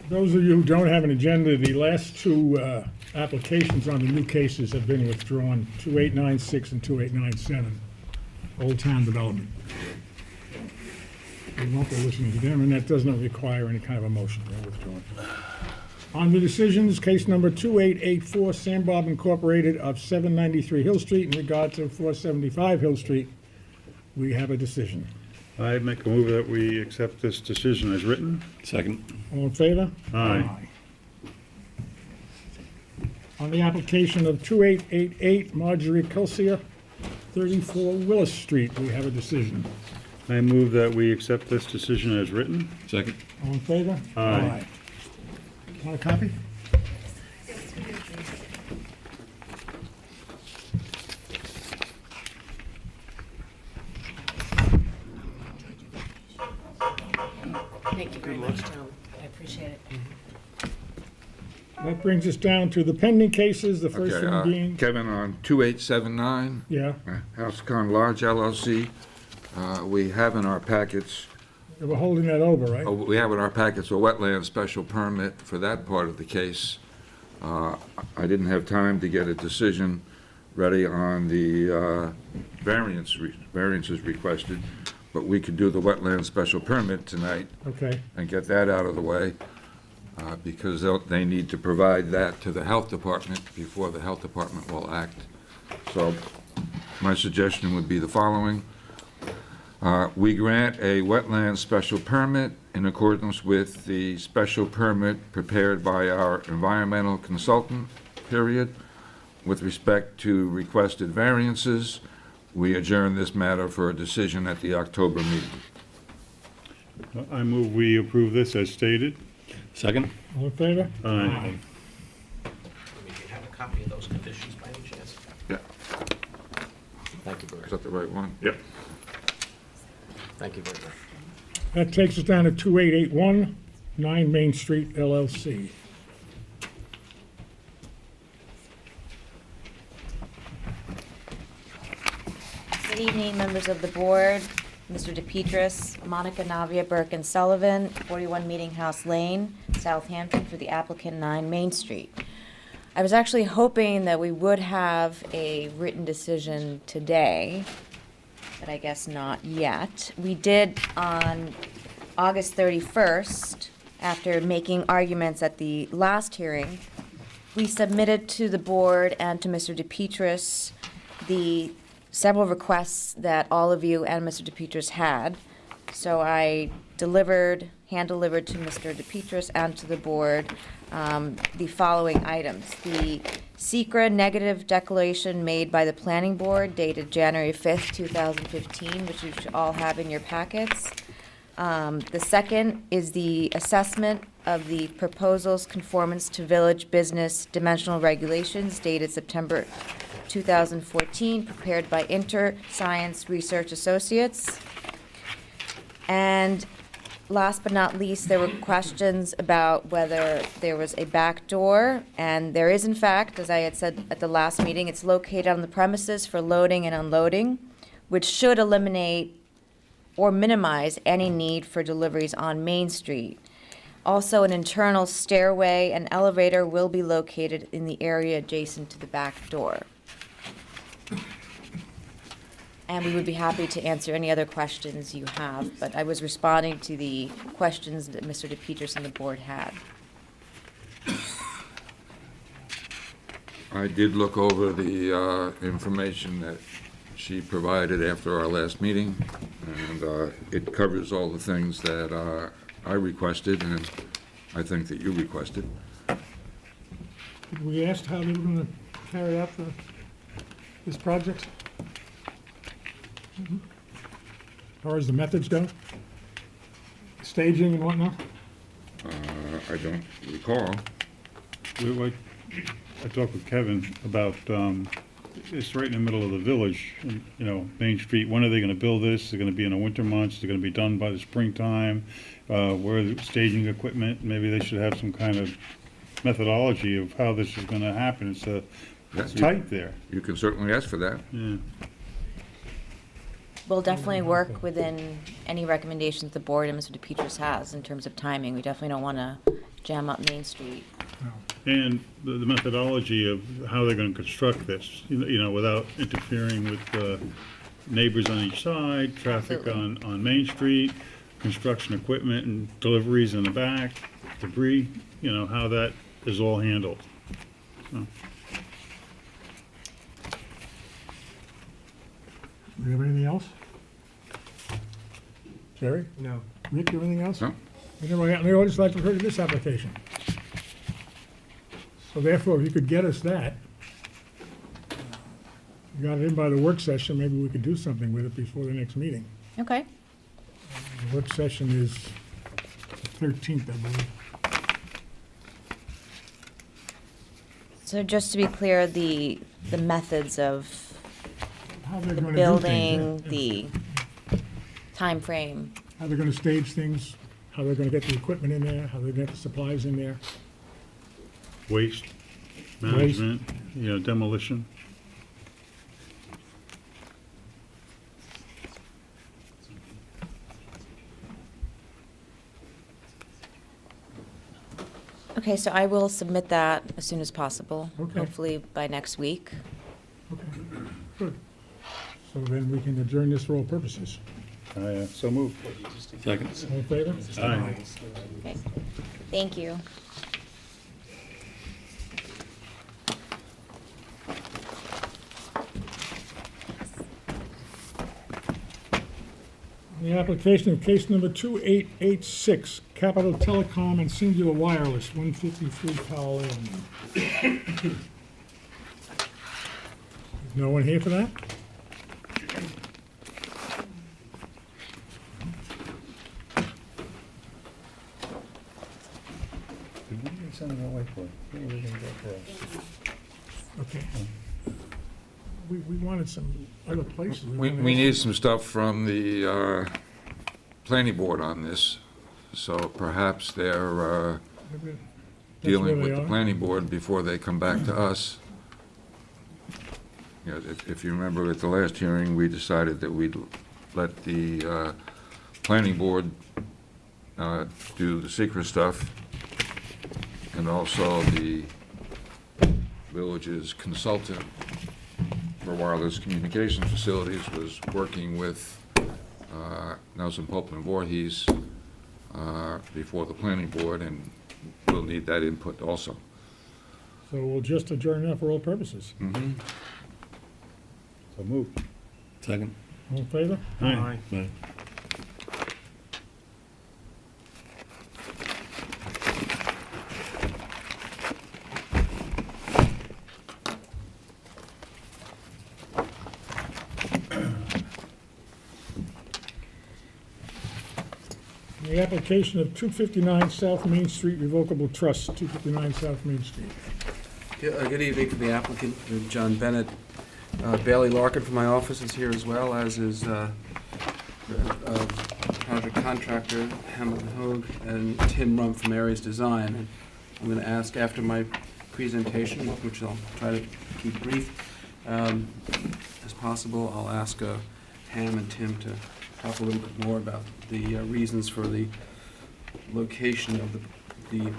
Those of you who don't have an agenda, the last two applications on the new cases have been withdrawn, 2896 and 2897, Old Town Development. We won't be listening to them, and that does not require any kind of a motion. They're withdrawn. On the decisions, case number 2884, Sandbob Incorporated of 793 Hill Street in regard to 475 Hill Street, we have a decision. I make a move that we accept this decision as written. Second. All in favor? Aye. On the application of 2888 Marjorie Kelsier, 34 Willis Street, we have a decision. I move that we accept this decision as written. Second. All in favor? Aye. Want a copy? Thank you very much, Tom. I appreciate it. That brings us down to the pending cases, the first Okay, one being, Kevin, on 2879, yeah, Housecon Lodge LLC, we have in our packets, we're holding that over, right? we have in our packets a wetland special permit for that part of the case. I didn't have time to get a decision ready on the variances requested, but we could do the wetland special permit tonight Okay, and get that out of the way, because they need to provide that to the health department before the health department will act. So my suggestion would be the following. We grant a wetland special permit in accordance with the special permit prepared by our environmental consultant, period. With respect to requested variances, we adjourn this matter for a decision at the October meeting. I move we approve this as stated. Second. all in favor? Aye. We can have a copy of those conditions by any chance. Yeah, Thank you very is much. that the right one? Yep. Thank you very much. That takes us down to 2881, 9 Main Street LLC. Good evening, members of the board, Mr. DePietris, Monica Navia Burke and Sullivan, 41 Meeting House Lane, Southampton, for the applicant 9 Main Street. I was actually hoping that we would have a written decision today, but I guess not yet. We did on August 31st, after making arguments at the last hearing, we submitted to the board and to Mr. DePietris the several requests that all of you and Mr. DePietris had. So I hand-delivered to Mr. DePietris and to the board the following items. The SECRA negative declaration made by the planning board dated January 5th, 2015, which you should all have in your packets. The second is the assessment of the proposal's conformance to village business dimensional regulations dated September 2014, prepared by InterScience Research Associates. And last but not least, there were questions about whether there was a back door, and there is in fact, as I had said at the last meeting, it's located on the premises for loading and unloading, which should eliminate or minimize any need for deliveries on Main Street. Also, an internal stairway and elevator will be located in the area adjacent to the back door. And we would be happy to answer any other questions you have, but I was responding to the questions that Mr. DePietris and the board had. I did look over the information that she provided after our last meeting, and it covers all the things that I requested, and I think that you requested. We asked how they were going to carry out this project? As far as the methods go? Staging and whatnot? I don't recall. I talked with Kevin about, it's right in the middle of the village, and, you know, Main Street. When are they gonna build this? Is it gonna be in the winter months? Is it gonna be done by the springtime? Where are the staging equipment? Maybe they should have some kind of methodology of how this is gonna happen. It's tight there. You can certainly ask for that. Yeah. We'll definitely work within any recommendations the board and Mr. DePietris has in terms of timing. We definitely don't want to jam up Main Street. And the methodology of how they're gonna construct this, without interfering with neighbors on each side, traffic on Main Street, construction equipment and deliveries in the back, debris, how that is all handled. So, Do you have anything else? Jerry? No. Rick, you have anything else? No. Anybody out in the audience like to hear this application? So therefore, if you could get us that, you got it in by the work session, maybe we could do something with it before the next meeting. Okay. The work session is the 13th, I believe. So just to be clear, the methods of How they're the gonna do building, things, the time frame. how they're gonna stage things, how they're gonna get the equipment in there, how they're gonna get the supplies in there. waste management, demolition. Okay, so I will submit that as soon as possible, Okay. hopefully by next week. Okay, good. So then we can adjourn this for all purposes. So moved. Second. All in favor? Aye. Okay, thank you. The application of case number 2886, Capital Telecom and Singular Wireless, 153 Powell Avenue. Is no one here for that? Did we get something away for? What were we gonna get for? Okay. We wanted some other places. We need some stuff from the planning board on this, so perhaps they're dealing with the planning board before they come back to us. If you remember at the last hearing, we decided that we'd let the planning board do the secret stuff, and also the village's consultant for wireless communication facilities was working with Nelson Pope and Voorhees before the planning board, and we'll need that input also. So we'll just adjourn that for all purposes. So moved. Second. All in favor? Aye. Aye. The application of 259 South Main Street Revocable Trust, 259 South Main Street. Good evening to the applicant, John Bennett. Bailey Larkin from my office is here as well, as is project contractor Hamilton Hoag and Tim Rum from Aries Design. And I'm going to ask after my presentation, which I'll try to keep brief as possible, I'll ask Ham and Tim to talk a little bit more about the reasons for the location of the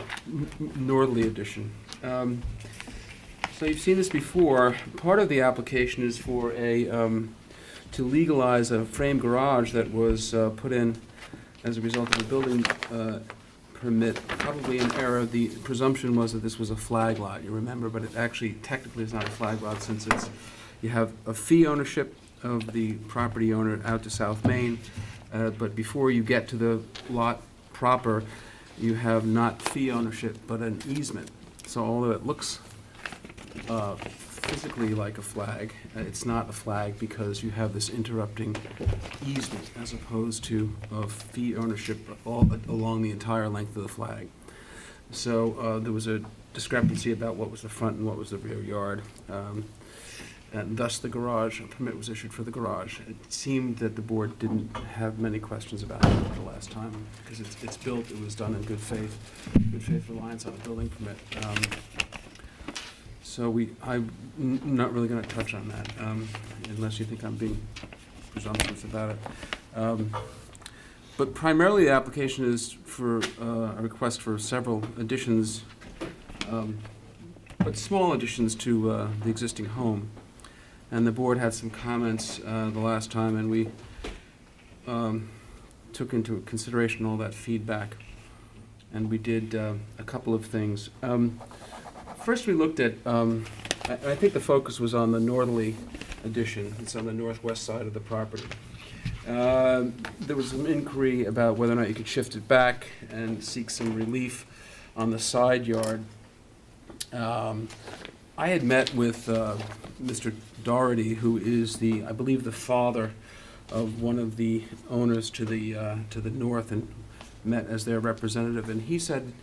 northerly addition. So you've seen this before. Part of the application is for to legalize a frame garage that was put in as a result of a building permit, probably in error. The presumption was that this was a flag lot, you remember, but it actually technically is not a flag lot, since you have a fee ownership of the property owner out to South Main, but before you get to the lot proper, you have not fee ownership, but an easement. So although it looks physically like a flag, it's not a flag because you have this interrupting easement as opposed to fee ownership along the entire length of the flag. So there was a discrepancy about what was the front and what was the rear yard. And thus the garage, a permit was issued for the garage. It seemed that the board didn't have many questions about it the last time, because it's built, it was done in good faith reliance on a building permit. So I'm not really gonna touch on that, unless you think I'm being presumptuous about it. But primarily, the application is for a request for several additions, but small additions to the existing home. And the board had some comments the last time, and we took into consideration all that feedback. And we did a couple of things. First, we looked at, I think the focus was on the northerly addition. It's on the northwest side of the property. There was some inquiry about whether or not you could shift it back and seek some relief on the side yard. I had met with Mr. Doherty, who is I believe, the father of one of the owners to the north, and met as their representative, and he said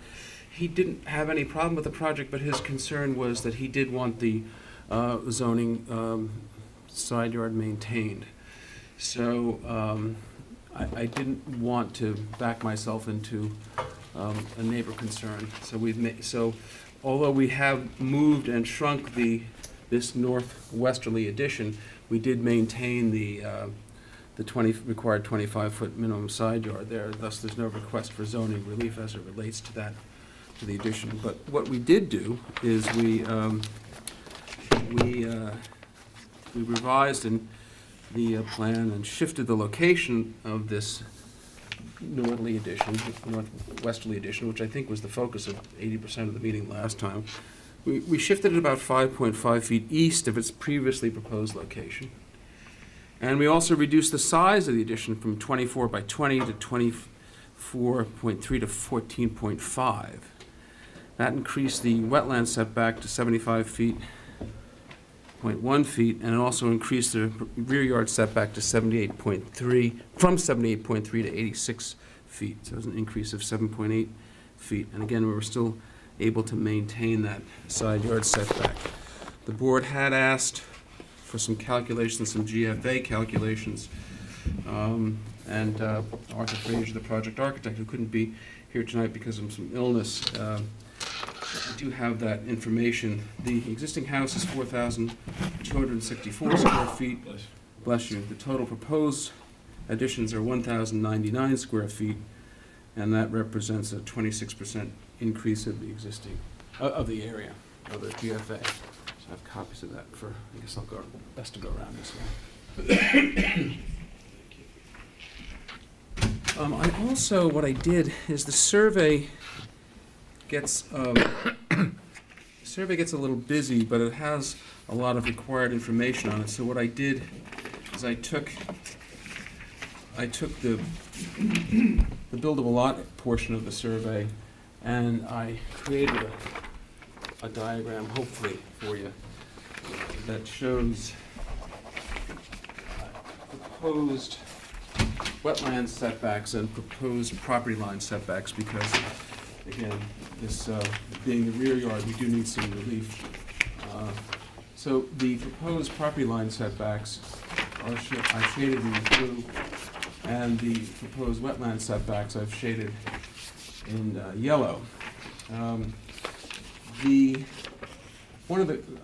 he didn't have any problem with the project, but his concern was that he did want the zoning side yard maintained. So I didn't want to back myself into a neighbor concern. So although we have moved and shrunk this northwesterly addition, we did maintain the required 25-foot minimum side yard there. Thus, there's no request for zoning relief as it relates to the addition. But what we did do is we revised the plan and shifted the location of this northerly addition, northwesterly addition, which I think was the focus of 80% of the meeting last time. We shifted it about 5.5 feet east of its previously proposed location. And we also reduced the size of the addition from 24 by 20 to 24.3 to 14.5. That increased the wetland setback to 75 feet, 0.1 feet, and it also increased the rear yard setback to 78.3, from 78.3 to 86 feet. So it was an increase of 7.8 feet. And again, we were still able to maintain that side yard setback. The board had asked for some calculations, some GFA calculations. And Arthur Frazier, the project architect, who couldn't be here tonight because of some illness, I do have that information. The existing house is 4,264 square feet. Bless you. The total proposed additions are 1,099 square feet, and that represents a 26% increase of the existing, of the area, of the GFA. I have copies of that I guess I'll go, best to go around this way. I also, what I did is the survey gets, a little busy, but it has a lot of required information on it. So what I did is I took the buildable lot portion of the survey, and I created a diagram, hopefully, for you that shows proposed wetland setbacks and proposed property line setbacks, because, again, this being the rear yard, we do need some relief. So the proposed property line setbacks are I've shaded in blue, and the proposed wetland setbacks I've shaded in yellow.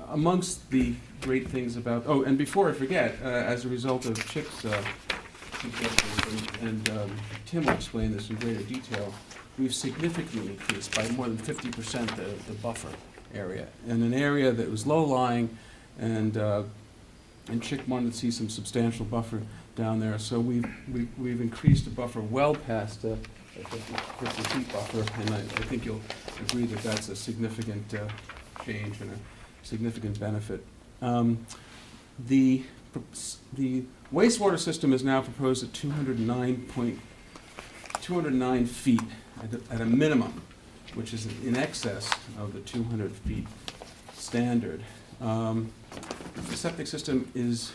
Amongst the great things about, and before I forget, as a result of Chip's suggestions, and Tim will explain this in greater detail, we've significantly increased by more than 50% the buffer area. In an area that was low-lying, and Chick wanted to see some substantial buffer down there, so we've increased the buffer well past a 50 feet buffer, and I think you'll agree that that's a significant change and a significant benefit. The wastewater system is now proposed at 209 feet at a minimum, which is in excess of the 200 feet standard. The septic system is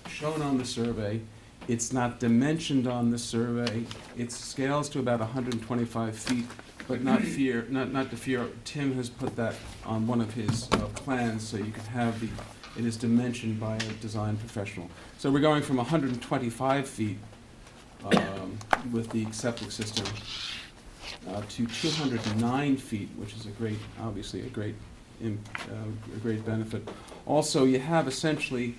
shown on the survey. It's not dimensioned on the survey. It scales to about 125 feet, but not to fear. Tim has put that on one of his plans, so you can have it is dimensioned by a design professional. So we're going from 125 feet with the septic system to 209 feet, which is obviously a great benefit. Also, you have essentially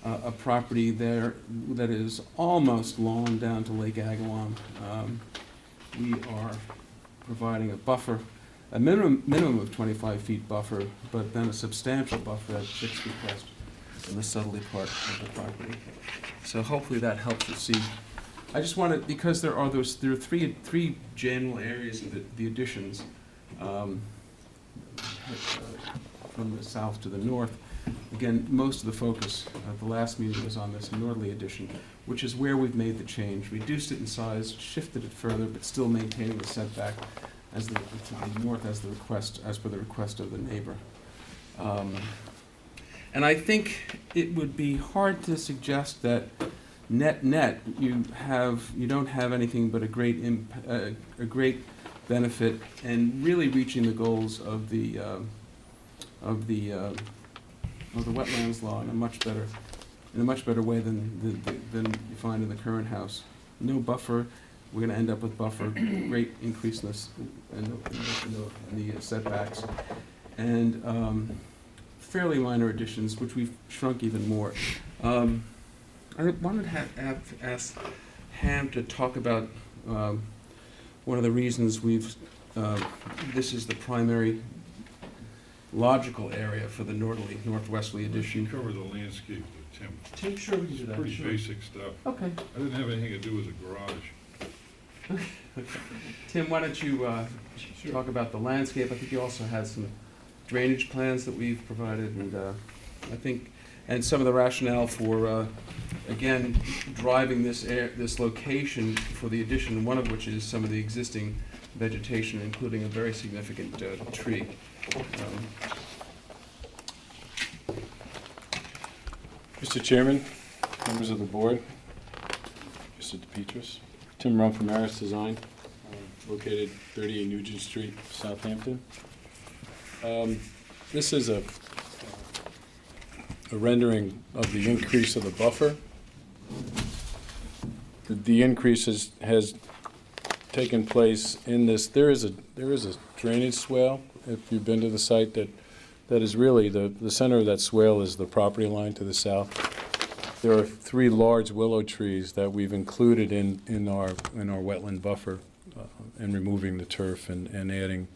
a property there that is almost lawn down to Lake Agawam. We are providing a buffer, a minimum of 25 feet buffer, but then a substantial buffer at 6 feet west in the southerly part of the property. So hopefully that helps you see. I just wanted, because there are three general areas of the additions, from the south to the north. Again, most of the focus of the last meeting was on this northerly addition, which is where we've made the change. Reduced it in size, shifted it further, but still maintaining the setback to the north as per the request of the neighbor. And I think it would be hard to suggest that net you don't have anything but a great benefit and really reaching the goals of the wetlands law in a much better way than you find in the current house. No buffer. We're going to end up with buffer, great increase in the setbacks, and fairly minor additions, which we've shrunk even more. I wanted to ask Ham to talk about one of the reasons this is the primary logical area for the northwesterly addition. Cover the landscape with Tim. Tim, sure, we can do that. Pretty sure. basic stuff. Okay. I didn't have anything to do with the garage. Tim, why don't you talk about the landscape? I think you also had some drainage plans that we've provided, and I think, and some of the rationale for, again, driving this location for the addition, one of which is some of the existing vegetation, including a very significant tree. Mr. Chairman, members of the board, Mr. DePietris, Tim Rum from Aris Design, located 38 Nugent Street, Southampton. This is a rendering of the increase of the buffer. The increase has taken place in this. There is a drainage swale. If you've been to the site, that is really the center of that swale is the property line to the south. There are 3 large willow trees that we've included in our wetland buffer, and removing the turf and adding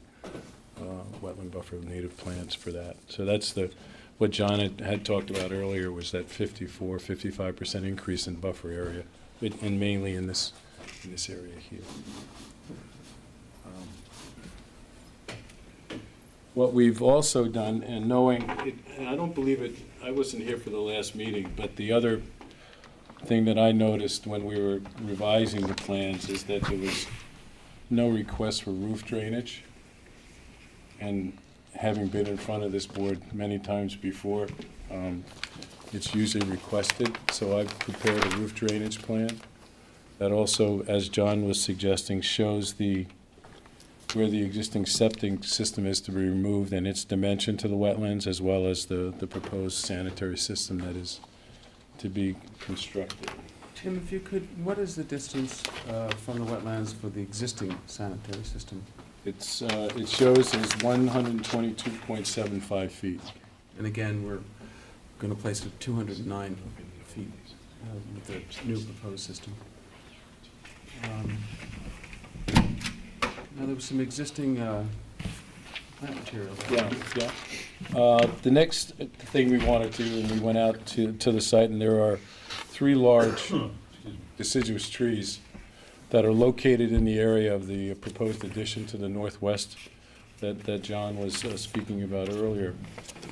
wetland buffer of native plants for that. So that's what John had talked about earlier, was that 55% increase in buffer area, and mainly in this area here. What we've also done, and knowing, and I don't believe it, I wasn't here for the last meeting, but the other thing that I noticed when we were revising the plans is that there was no request for roof drainage. And having been in front of this board many times before, it's usually requested. So I've prepared a roof drainage plan that also, as John was suggesting, shows where the existing septic system is to be removed and its dimension to the wetlands, as well as the proposed sanitary system that is to be constructed. Tim, if you could, what is the distance from the wetlands for the existing sanitary system? It shows as 122.75 feet. And again, we're going to place it at 209 feet with the new proposed system. Now, there was some existing plant material. Yeah. The next thing we wanted to, and we went out to the site, and there are 3 large deciduous trees that are located in the area of the proposed addition to the northwest that John was speaking about earlier.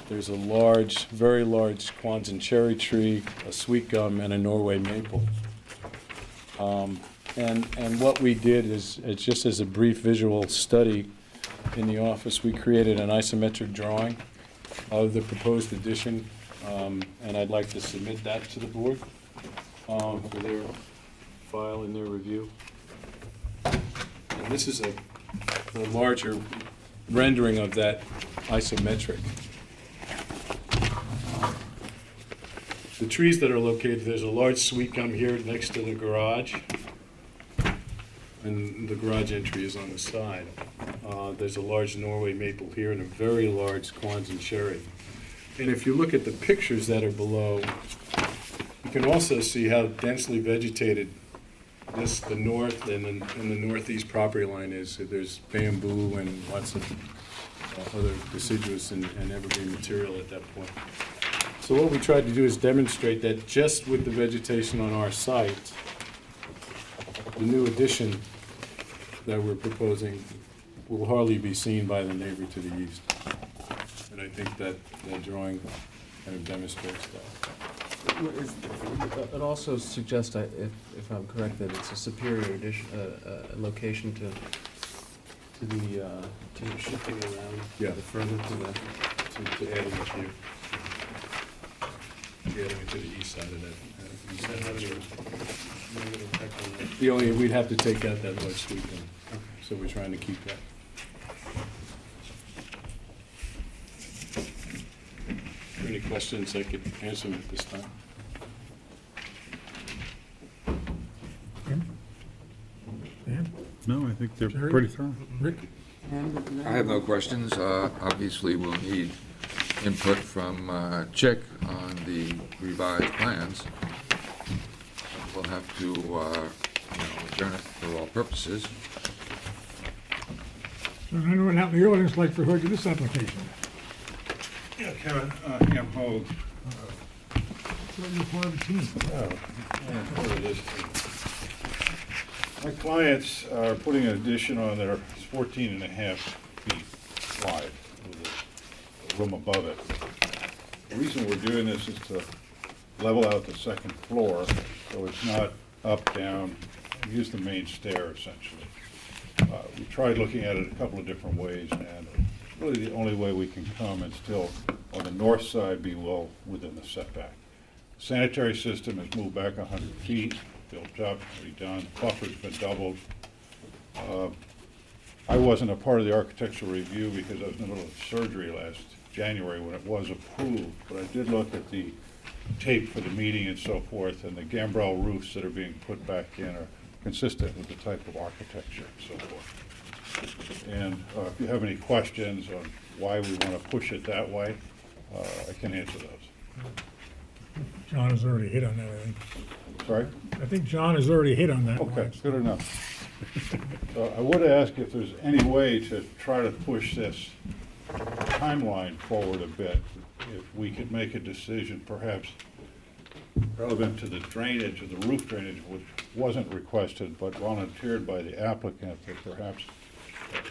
There's a large, very large Quonset cherry tree, a sweet gum, and a Norway maple. And what we did is, it's just as a brief visual study in the office, we created an isometric drawing of the proposed addition, and I'd like to submit that to the board for their file and their review. And this is a larger rendering of that isometric. The trees that are located, there's a large sweet gum here next to the garage, and the garage entry is on the side. There's a large Norway maple here and a very large Quonset cherry. And if you look at the pictures that are below, can also see how densely vegetated the north and the northeast property line is. There's bamboo and lots of other deciduous and evergreen material at that point. So what we tried to do is demonstrate that just with the vegetation on our site, the new addition that we're proposing will hardly be seen by the neighbor to the east. And I think that drawing kind of demonstrates that. It also suggests, if I'm correct, that it's a superior addition, location to shifting around. Yeah. The further to the. To adding it here. Adding it to the east side of that. The only, we'd have to take out that large sweep in, so we're trying to keep that. Any questions, I could answer them at this time. Dan? No, I think they're Jerry? pretty thorough. Rick? I have no questions. Obviously, we'll need input from Chick on the revised plans. We'll have to, adjourn it for all purposes. So anyone out in the audience like to hear this application? Yeah, Kevin, Ham Hogue. So you're part of the team. My clients are putting an addition on there, it's 14 and a half feet wide with a room above it. The reason we're doing this is to level out the second floor, so it's not up, down, use the main stair essentially. We tried looking at it a couple of different ways, and really the only way we can come and still, on the north side, be well within the setback. Sanitary system has moved back 100 feet, built up, redone, buffer's been doubled. I wasn't a part of the architectural review because I was in the middle of surgery last January when it was approved, but I did look at the tape for the meeting and so forth, and the gambrel roofs that are being put back in are consistent with the type of architecture and so forth. And if you have any questions on why we want to push it that way, I can answer those. John has already hit on that, I think. Sorry? I think John has already hit on that. Okay, once. good enough. I would ask if there's any way to try to push this timeline forward a bit, if we could make a decision perhaps relevant to the drainage, or the roof drainage, which wasn't requested but volunteered by the applicant, that perhaps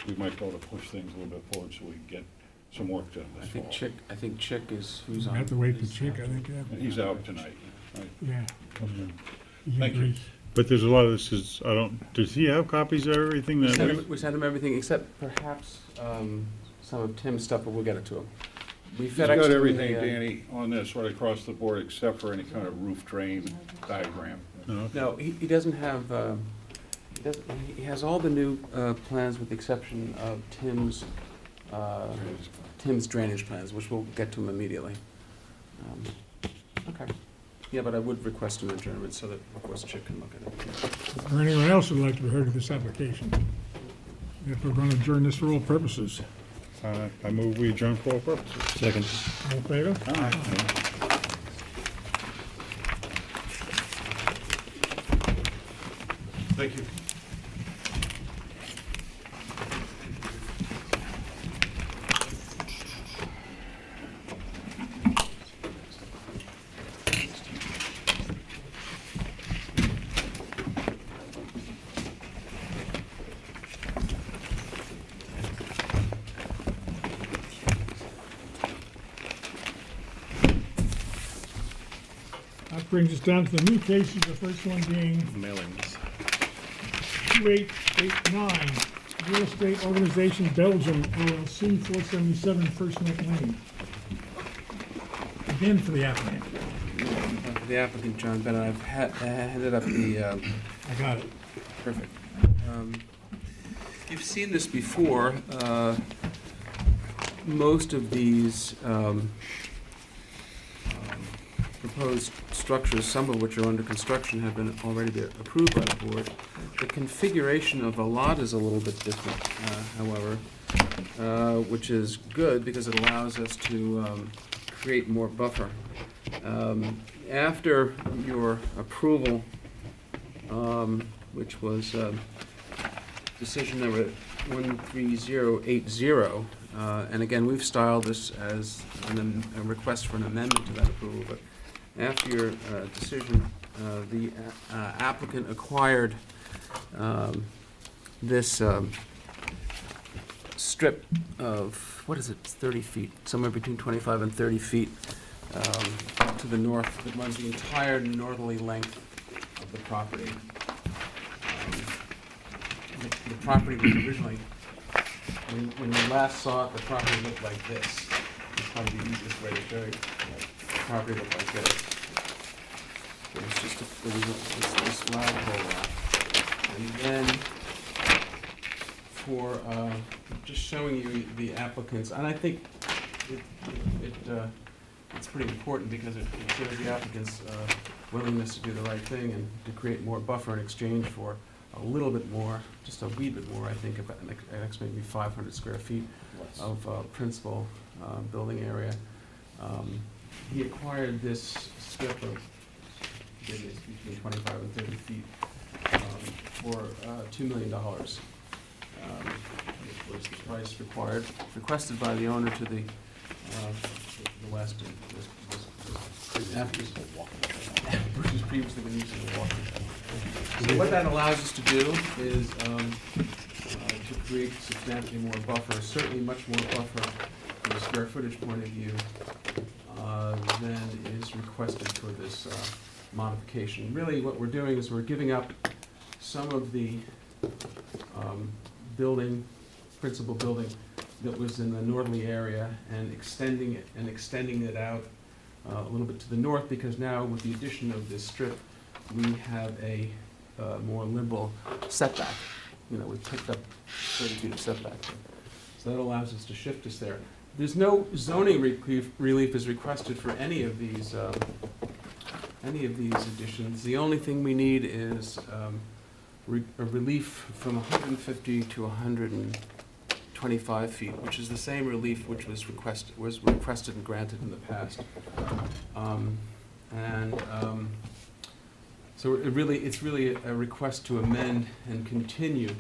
we might be able to push things a little bit forward so we can get some work done I this think fall. Chick is who's We on. have to wait for Chick, I think, And yeah. he's out tonight, right? Yeah. He Thank you. agrees. But there's a lot of this is, does he have copies of everything We sent him everything except perhaps some of Tim's stuff, but we'll get it to him. We He's FedExed got him everything, the, Danny, on this right across the board except for any kind of roof drain diagram. No, he doesn't have, he has all the new plans with the exception of Tim's drainage plans, which we'll get to him immediately. Okay. Yeah, but I would request an adjournment so that, of course, Chick can look at it. Is there anyone else who'd like to be heard of this application? If we're going to adjourn this for all purposes. I move we adjourn for all purposes. Second. All in favor? Thank you. That brings us down to the new cases, the first one being Mailings. 2889, Real Estate Organization Belgium LLC, 477 First Neck Lane. Again for the applicant. The applicant, John Bennett, I've handed up the, I got it. perfect. You've seen this before. Most of these proposed structures, some of which are under construction, have been already approved by the board. The configuration of the lot is a little bit different, however, which is good because it allows us to create more buffer. After your approval, which was decision number 13080, and again, we've styled this as a request for an amendment to that approval, but after your decision, the applicant acquired this strip of, what is it, 30 feet, somewhere between 25 and 30 feet to the north that runs the entire northerly length of the property. The property was originally, when you last saw it, the property looked like this. It's probably the easiest way to show you. The property looked like this. There was just this flagpole lot. And then for just showing you the applicants, and I think it's pretty important because it shows the applicants' willingness to do the right thing and to create more buffer in exchange for a little bit more, just a wee bit more, I think, about an extra maybe 500 square feet of principal building area. He acquired this strip of between 25 and 30 feet for $2 million, which was the price requested by the owner to the west. After Bruce has previously been using the walking. So what that allows us to do is to create substantially more buffer, certainly much more buffer from a square footage point of view than is requested for this modification. Really what we're doing is we're giving up some of the principal building that was in the northerly area and extending it out a little bit to the north, because now with the addition of this strip, we have a more liberal setback. You know, we've picked up 30 feet of setback. So that allows us to shift us there. There's no zoning relief is requested for any of these additions. The only thing we need is a relief from 150 to 125 feet, which is the same relief which was requested and granted in the past. So it's really a request to amend and continue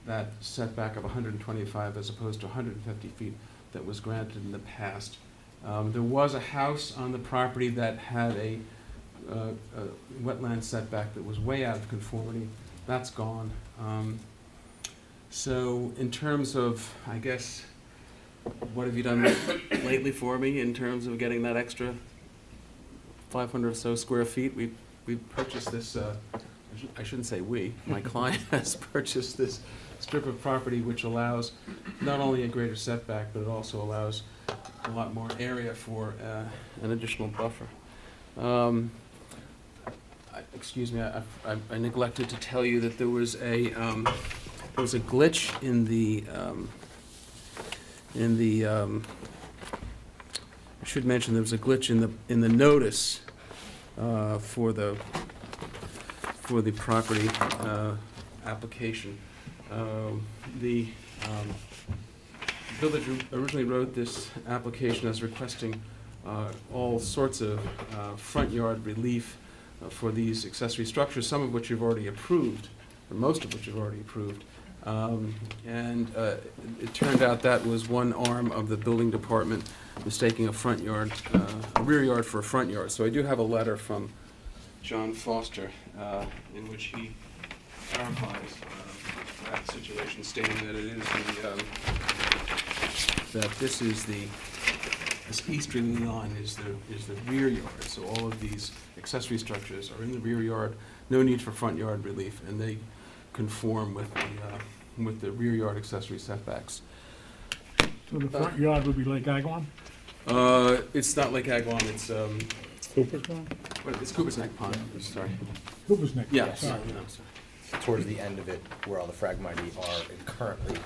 that setback of 125 as opposed to 150 feet that was granted in the past. There was a house on the property that had a wetland setback that was way out of conformity. That's gone. So in terms of, I guess, what have you done lately for me in terms of getting that extra 500 or so square feet? We purchased this, I shouldn't say we, my client has purchased this strip of property which allows not only a greater setback, but it also allows a lot more area for an additional buffer. Excuse me, I neglected to tell you that there was a glitch in the I should mention there was a glitch in the notice for the property application. The village originally wrote this application as requesting all sorts of front yard relief for these accessory structures, some of which you've already approved, or most of which you've already approved. It turned out that was one arm of the building department mistaking a front yard, a rear yard for a front yard. So I do have a letter from John Foster in which he clarifies that situation, stating that it is this easterly line is the rear yard. So all of these accessory structures are in the rear yard. No need for front yard relief, and they conform with the rear yard accessory setbacks. So the front yard would be Lake Agawam? It's not Lake Agawam, it's Cooper's Pond? it's Cooper's Neck Pond. Sorry. Cooper's Neck. Yeah. Sorry. Sorry. Towards the end of it, where all the Phragmites are currently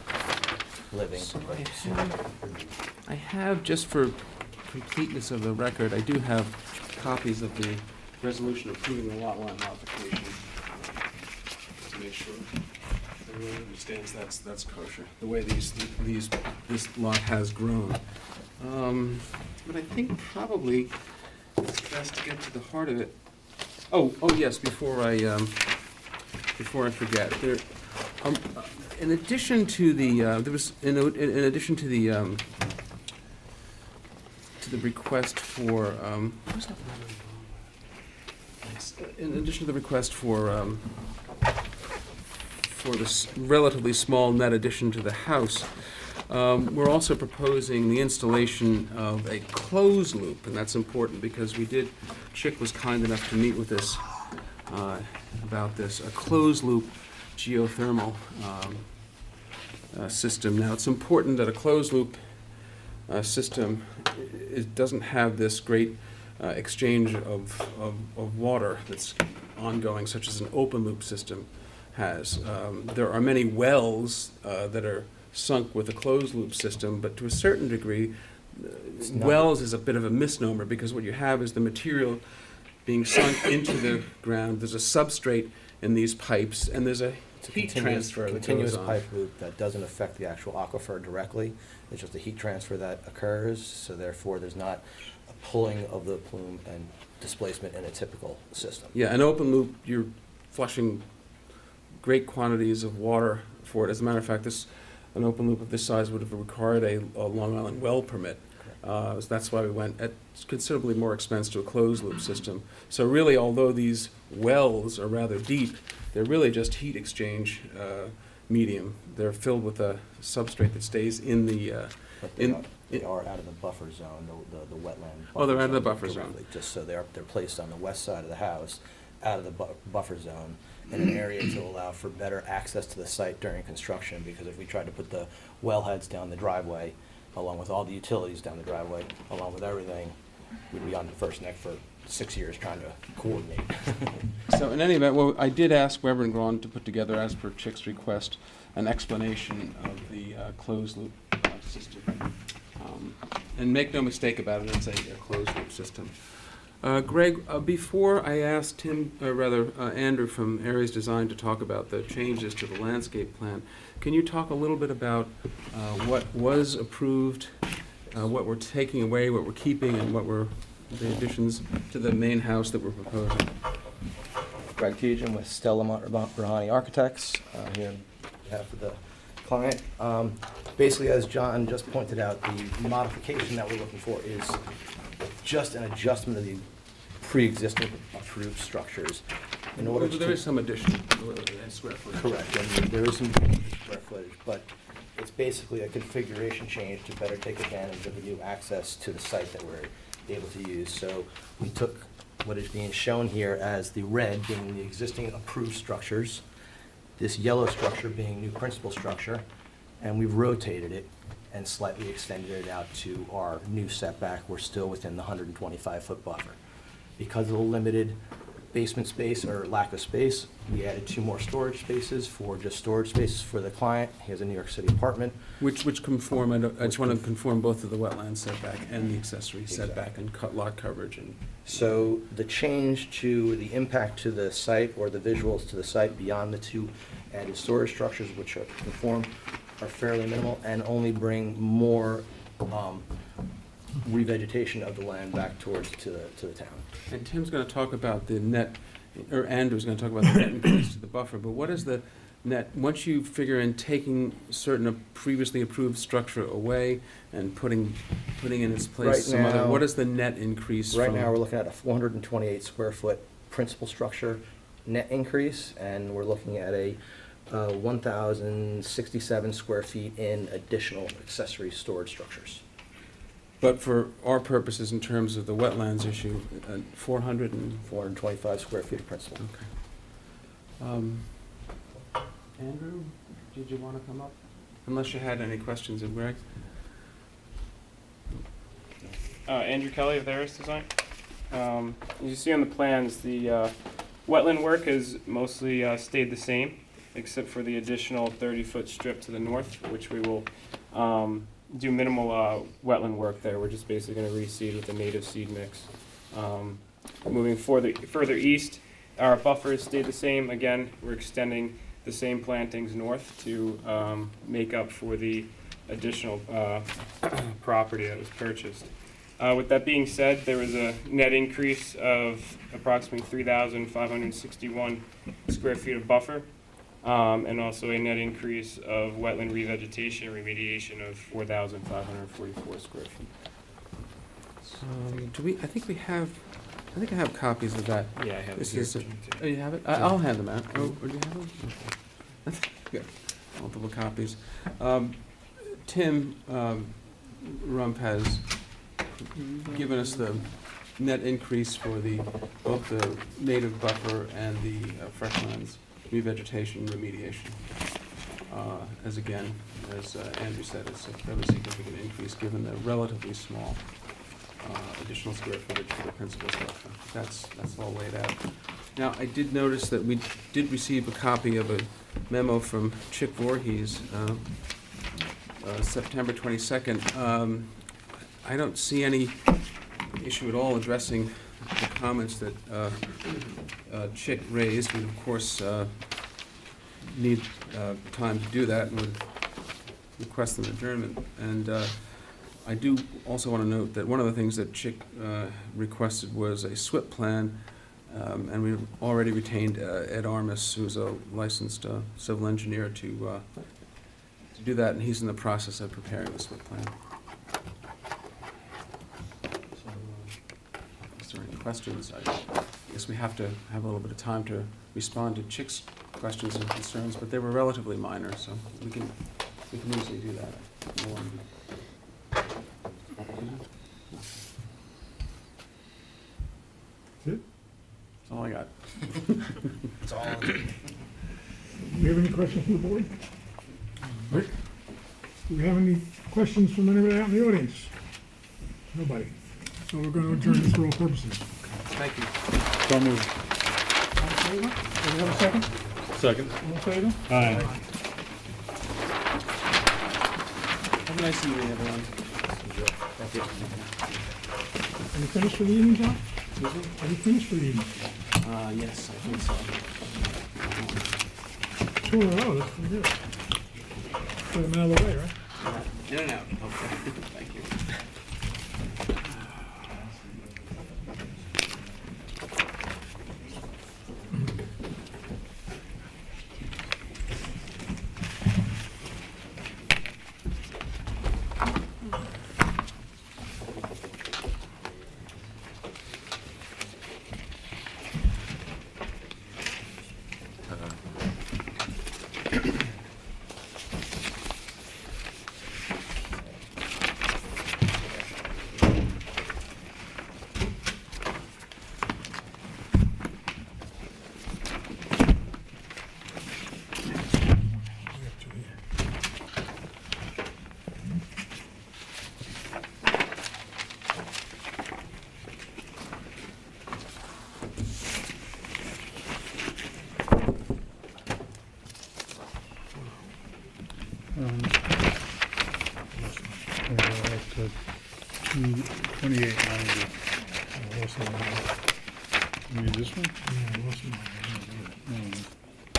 living. So I have, just for completeness of the record, I do have copies of the resolution approving the lot line modification. To make sure everyone understands that's kosher. The way this lot has grown. But I think probably it's best to get to the heart of it. Oh, yes, before I forget, in addition to the, in addition to the request for, in addition to the request for this relatively small net addition to the house, we're also proposing the installation of a closed loop, and that's important because Chick was kind enough to meet with us about this, a closed loop geothermal system. Now, it's important that a closed loop system, it doesn't have this great exchange of water that's ongoing, such as an open loop system has. There are many wells that are sunk with a closed loop system, but to a certain degree, wells is a bit of a misnomer because what you have is the material being sunk into the ground. There's a substrate in these pipes, and there's a It's a heat continuous- transfer that goes Continuous on. pipe loop that doesn't affect the actual aquifer directly. It's just a heat transfer that occurs, so therefore there's not a pulling of the plume and displacement in a typical system. Yeah, an open loop, you're flushing great quantities of water for it. As a matter of fact, an open loop of this size would have required a Long Island well permit. So that's why we went at considerably more expense to a closed loop system. So really, although these wells are rather deep, they're really just heat exchange medium. They're filled with a substrate that stays in the, But in, they are out of the buffer zone, the wetland. Oh, they're out of the zone buffer zone. directly, Just so they're placed on the west side of the house, out of the buffer zone, in an area to allow for better access to the site during construction, because if we tried to put the wellheads down the driveway, along with all the utilities down the driveway, along with everything, we'd be on the first neck for 6 years trying to coordinate. So in any event, well, I did ask Weber and Braun to put together, as per Chick's request, an explanation of the closed loop system. And make no mistake about it, it's a closed loop system. Greg, before I asked Andrew from Aries Design to talk about the changes to the landscape plan, can you talk a little bit about what was approved, what we're taking away, what we're keeping, and what were the additions to the main house that we're proposing? Greg Tejan with Stella Rahani Architects, here on behalf of the client. Basically, as John just pointed out, the modification that we're looking for is just an adjustment of the pre-existing approved structures in order to... There is some addition square footage. Correct, and there is some square footage, but it's basically a configuration change to better take advantage of the new access to the site that we're able to use. So we took what is being shown here as the red being the existing approved structures, this yellow structure being new principal structure, and we've rotated it and slightly extended it out to our new setback. We're still within the 125-foot buffer. Because of the limited basement space or lack of space, we added 2 more storage spaces for just storage spaces for the client. He has a New York City apartment. Which conform, I just want to conform both to the wetland setback and the accessory setback and lot coverage. And So the change to the impact to the site or the visuals to the site beyond the 2 added storage structures, which are conform, are fairly minimal and only bring more revegetation of the land back towards to the town. And Tim's going to talk about the net, or Andrew's going to talk about the net increase to the buffer, but what is the net, once you figure in taking certain previously approved structure away and putting in its place Right some other, now- what is the net increase from? Right now, we're looking at a 428 square foot principal structure net increase, and we're looking at a 1,067 square feet in additional accessory storage structures. But for our purposes, in terms of the wetlands issue, 400 and... 425 square feet of principal. Okay. Andrew, did you want to come up? Unless you had any questions of Greg? Andrew Kelly of Aries Design. As you see on the plans, the wetland work has mostly stayed the same, except for the additional 30-foot strip to the north, which we will do minimal wetland work there. We're just basically going to reseed with the native seed mix. Moving further east, our buffers stay the same. Again, we're extending the same plantings north to make up for the additional property that was purchased. With that being said, there was a net increase of approximately 3,561 square feet of buffer, and also a net increase of wetland revegetation and remediation of 4,544 square feet. Do we, I think I have copies of that. Yeah, I have it This here. is, oh, you have it? I'll hand them out. Oh, do you have them? Okay. Good. Multiple copies. Tim Rump has given us the net increase for both the native buffer and the freshlands revegetation remediation. As Andrew said, it's a fairly significant increase given the relatively small additional square footage for the principal structure. That's all laid out. Now, I did notice that we did receive a copy of a memo from Chick Voorhees, September 22nd. I don't see any issue at all addressing the comments that Chick raised. We, of course, need time to do that and would request an adjournment. And I do also want to note that one of the things that Chick requested was a SWIP plan, and we've already retained Ed Armis, who's a licensed civil engineer, to do that, and he's in the process of preparing the SWIP plan. So, is there any questions? I guess we have to have a little bit of time to respond to Chick's questions and concerns, but they were relatively minor, so we can easily do that. No one- That's it? That's all I got. It's all, Do you have any questions from the board? Rick? Do we have any questions from anybody out in the audience? Nobody. So we're going to adjourn this for all purposes. Thank you. So moved. All in favor? Do we have a second? Second. All in favor? Aye. Have a nice evening, everyone. Are you finished for the evening, John? Are you finished for the evening? Yes, I think so. 2 in a row, that's pretty good. Put them out of the way, right? In and out. Okay. Thank you. To 22890. You need this one?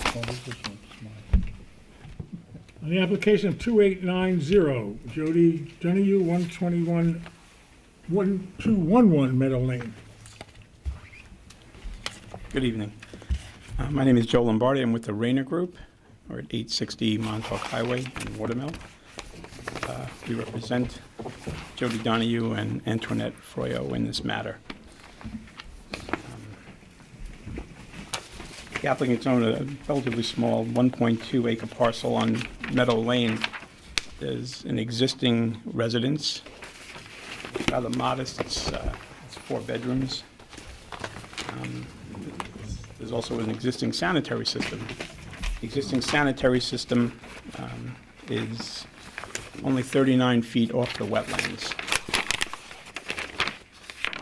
Oh, this one's On the application of 2890, Jody Donahue, 1211 Meadow Lane. Good evening. My name is Joe Lombardi. I'm with the Rayner Group. We're at 860 Montauk Highway in Watermill. We represent Jody Donahue and Antoinette Froyo in this matter. The applicants own a relatively small 1.2 acre parcel on Meadow Lane. There's an existing residence, rather modest. It's 4 bedrooms. There's also an existing sanitary system. The existing sanitary system is only 39 feet off the wetlands.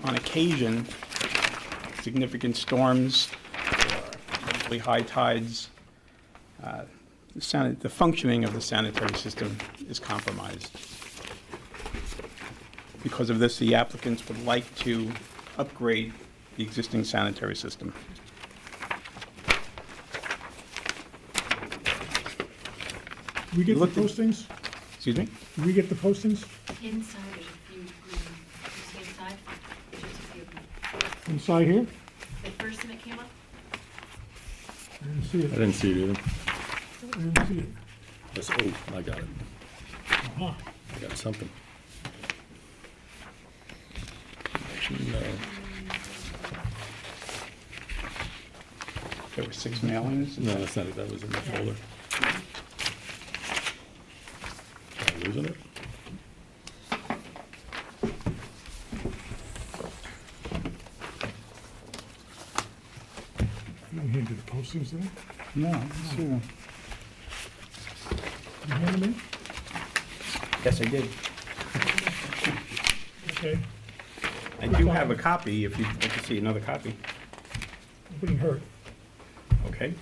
On occasion, significant storms or high tides, the functioning of the sanitary system is compromised. Because of this, the applicants would like to upgrade the existing sanitary system. We get the Look- postings? Excuse me? Did we get the postings Inside, there's a few green, you see inside? There's just a few of them. inside here? The first thing that came up, I didn't see I it. didn't see it either. I didn't see it. That's, oh, I got it. Uh-huh. I got something. Actually, no. There were 6 mailings. No, that's not it. That was in the folder. Am I losing it? You didn't hand you the postings there? No, let's see them. You hand them in? Yes, I did. Okay, I do have a copy, if you'd like to see another copy. it wouldn't hurt. Okay.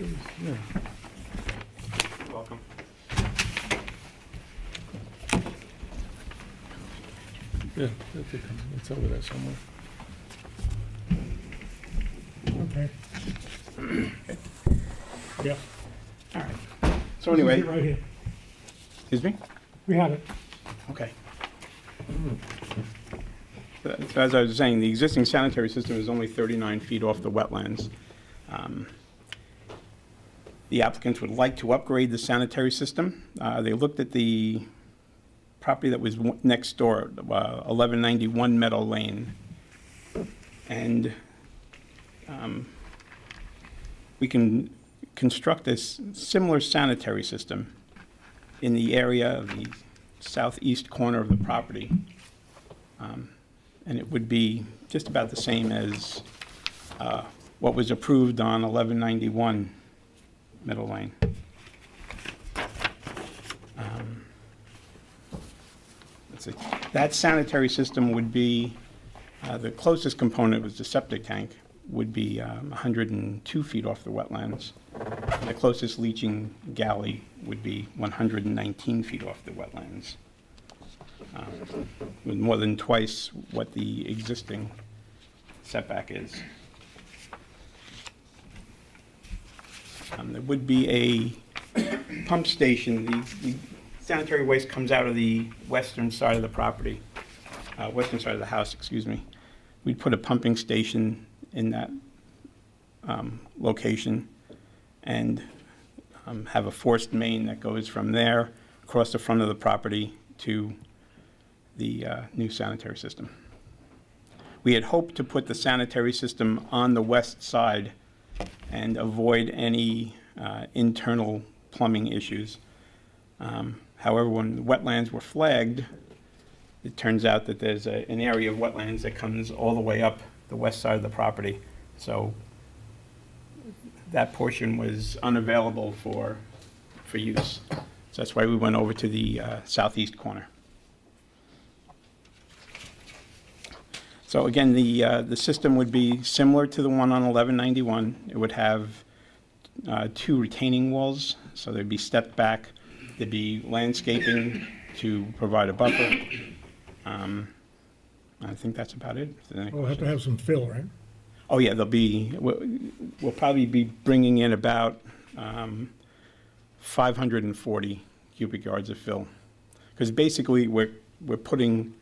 Yeah. Welcome. Yeah, it's over there somewhere. Okay. Yeah. All right. So anyway, Right here. excuse me? We have it. Okay. So as I was saying, the existing sanitary system is only 39 feet off the wetlands. The applicants would like to upgrade the sanitary system. They looked at the property that was next door, 1191 Meadow Lane. And we can construct this similar sanitary system in the area of the southeast corner of the property. And it would be just about the same as what was approved on 1191 Middle Lane. Let's see. That sanitary system would be, the closest component was the septic tank, would be 102 feet off the wetlands. The closest leaching galley would be 119 feet off the wetlands, with more than twice what the existing setback is. There would be a pump station. The sanitary waste comes out of the western side of the property, western side of the house, excuse me. We'd put a pumping station in that location and have a forced main that goes from there across the front of the property to the new sanitary system. We had hoped to put the sanitary system on the west side and avoid any internal plumbing issues. However, when the wetlands were flagged, it turns out that there's an area of wetlands that comes all the way up the west side of the property. So that portion was unavailable for use. So that's why we went over to the southeast corner. So again, the system would be similar to the one on 1191. It would have 2 retaining walls, so there'd be stepped back. There'd be landscaping to provide a buffer. I think that's about it. If there's any We'll have to have some fill, right? Oh, yeah, we'll probably be bringing in about 540 cubic yards of fill. Because basically, we're putting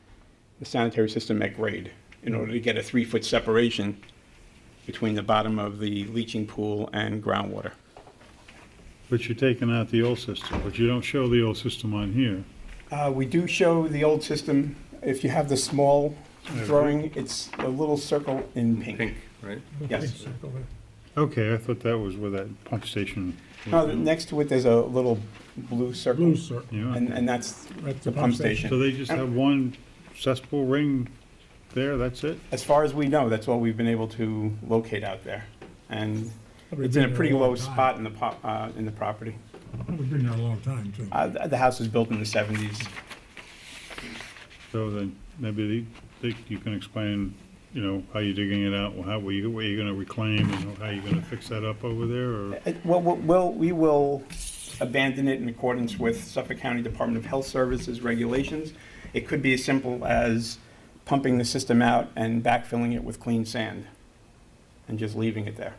the sanitary system at grade in order to get a 3-foot separation between the bottom of the leaching pool and groundwater. But you're taking out the old system, but you don't show the old system on here. We do show the old system. If you have the small drawing, it's a little circle in pink. Pink, right? Yes. Okay, I thought that was where that pump station No, was. next to it, there's a little blue circle. Blue, sir. Yeah. And that's That's the pump station. So they just have one cesspool ring there, that's it? As far as we know, that's all we've been able to locate out there. And Probably it's in a been there pretty a long low time. spot in the property. We've been there a long time, too. The house was built in the 70s. So then maybe you can explain, how you're digging it out, where you're gonna reclaim, and how you're gonna fix that up over there, or? We will abandon it in accordance with Suffolk County Department of Health Services regulations. It could be as simple as pumping the system out and backfilling it with clean sand and just leaving it there.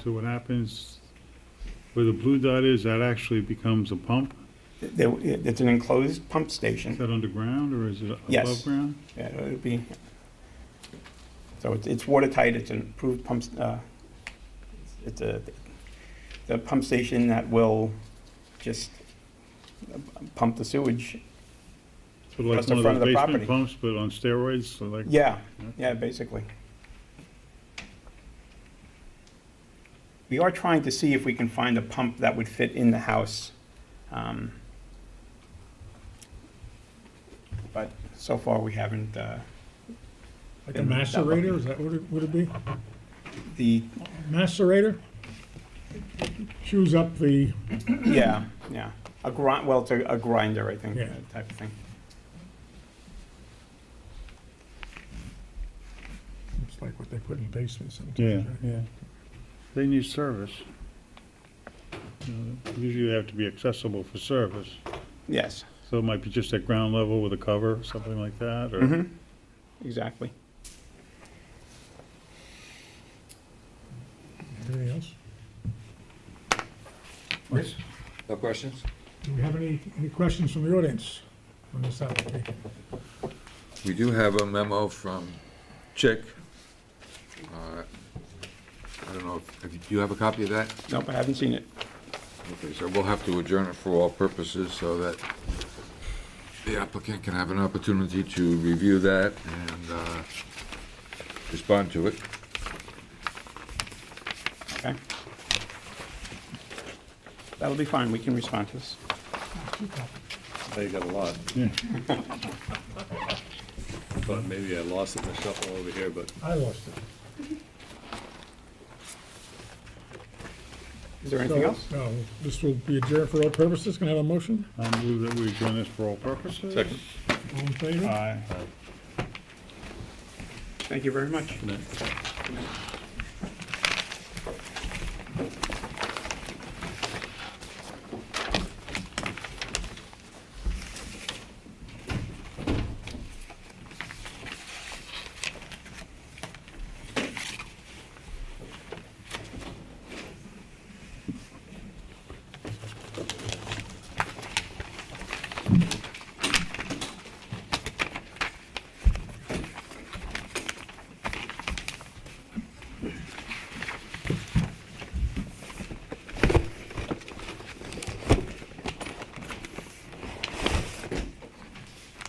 So what happens, where the blue dot is, that actually becomes a pump? It's an enclosed pump Is station. that underground or is it Yes. above ground? Yeah, it'll be, so it's watertight, it's an approved pump, it's the pump station that will just pump the sewage. So like That's the one of front those of the basement property. pumps, but on steroids, so like? Yeah, yeah, basically. We are trying to see if we can find a pump that would fit in the house. But so far, we haven't, Like a macerator, is that what it would it be? the, Macerator? Chews up the, yeah, well, it's a grinder, I think, Yeah. type of thing. it's like what they put in basements sometimes. Yeah, right? yeah. They need service. You know, usually they have to be accessible for service. Yes. So it might be just at ground level with a cover, something like that, or? Mm-hmm, exactly. Anything else? No questions? Do we have any questions from the audience on this application? We do have a memo from Chick. I don't know, do you have a copy of that? Nope, I haven't seen it. Okay, so we'll have to adjourn it for all purposes so that the applicant can have an opportunity to review that and respond to it. Okay. That'll be fine, we can respond to this. Now you got a lot. Yeah. But maybe I lost it in the shuffle over here, but I lost it. Is there anything So, else? No, this will be adjourned for all purposes. Can I have a motion? I move that we adjourn this for all purposes. Second. All in favor? Aye. Thank you very much.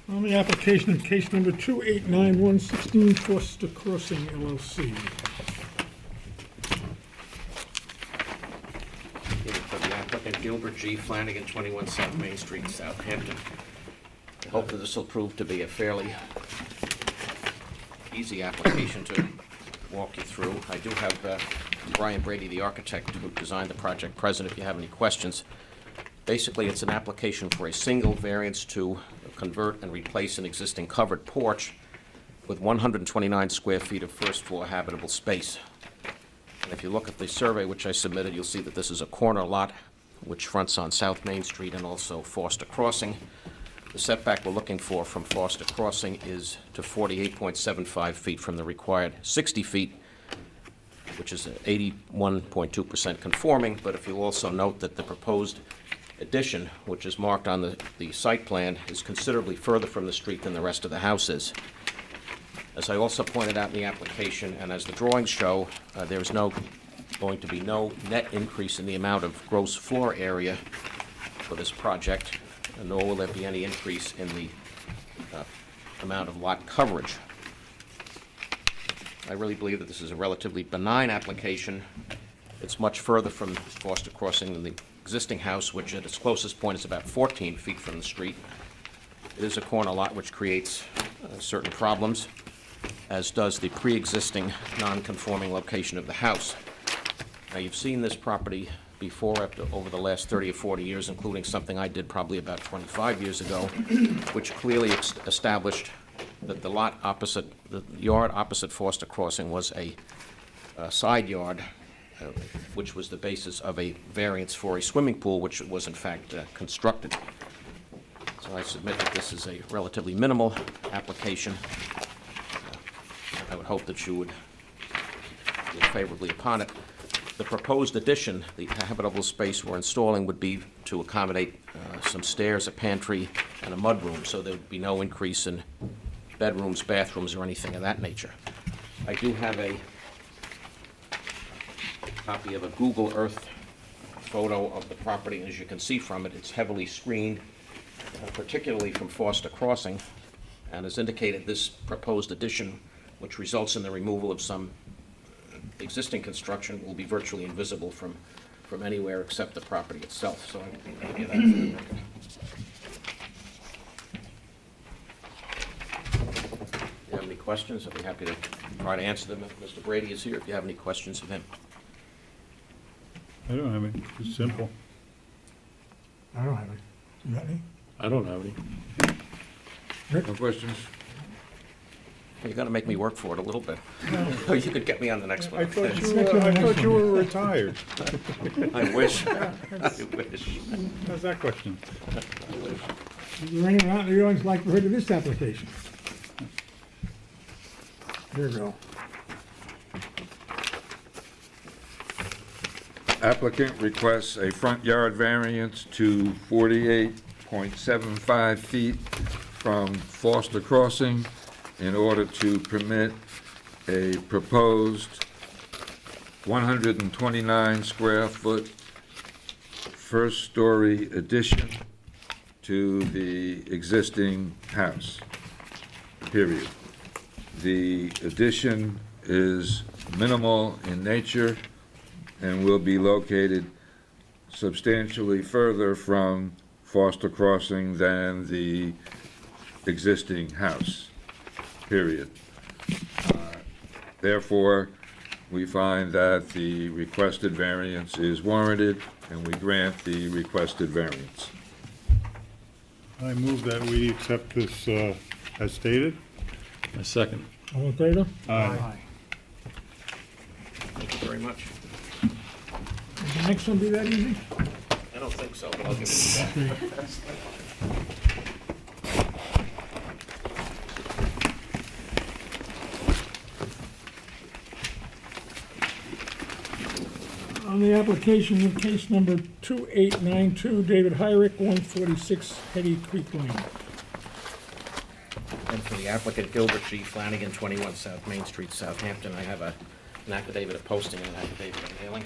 On the application of case number 289116 Foster Crossing LLC. For the applicant Gilbert G. Flanagan, 21 South Main Street, Southampton. I hope that this will prove to be a fairly easy application to walk you through. I do have Brian Brady, the architect who designed the project, present if you have any questions. Basically, it's an application for a single variance to convert and replace an existing covered porch with 129 square feet of first-floor habitable space. And if you look at the survey which I submitted, you'll see that this is a corner lot which fronts on South Main Street and also Foster Crossing. The setback we're looking for from Foster Crossing is to 48.75 feet from the required 60 feet, which is 81.2% conforming, but if you'll also note that the proposed addition, which is marked on the site plan, is considerably further from the street than the rest of the house is. As I also pointed out in the application, and as the drawings show, there is going to be no net increase in the amount of gross floor area for this project, and nor will there be any increase in the amount of lot coverage. I really believe that this is a relatively benign application. It's much further from Foster Crossing than the existing house, which at its closest point is about 14 feet from the street. It is a corner lot which creates certain problems, as does the pre-existing non-conforming location of the house. Now, you've seen this property before over the last 30 or 40 years, including something I did probably about 25 years ago, which clearly established that the lot opposite, the yard opposite Foster Crossing was a side yard, which was the basis of a variance for a swimming pool, which was in fact constructed. So I submit that this is a relatively minimal application. I would hope that you would look favorably upon it. The proposed addition, the habitable space we're installing would be to accommodate some stairs, a pantry, and a mudroom, so there would be no increase in bedrooms, bathrooms, or anything of that nature. I do have a copy of a Google Earth photo of the property, and as you can see from it, it's heavily screened, particularly from Foster Crossing, and as indicated, this proposed addition, which results in the removal of some existing construction, will be virtually invisible from anywhere except the property itself. So I can give you that for the record. If you have any questions, I'd be happy to try to answer them if Mr. Brady is here, if you have any questions of him. I don't have any, it's simple. I don't have any. You got any? I don't have any. No questions? You're gonna make me work for it a little bit. You could get me on the next one. I thought you were retired. I wish. I wish. How's that question? Is there anyone out in the audience like to hear of this application? Here we go. Applicant requests a front yard variance to 48.75 feet from Foster Crossing in order to permit a proposed 129 square foot first-story addition to the existing house, period. The addition is minimal in nature and will be located substantially further from Foster Crossing than the existing house, period. Therefore, we find that the requested variance is warranted, and we grant the requested variance. I move that we accept this as stated. A second. All in favor? Aye. Thank you very much. Will the next one be that easy? I don't think so, but I'll give it a shot. On the application of case number 2892, David Hyrick, 146 Hetty Creek Lane. And for the applicant, Gilbert G. Flanagan, 21 South Main Street, Southampton, I have an affidavit of posting and an affidavit of mailing.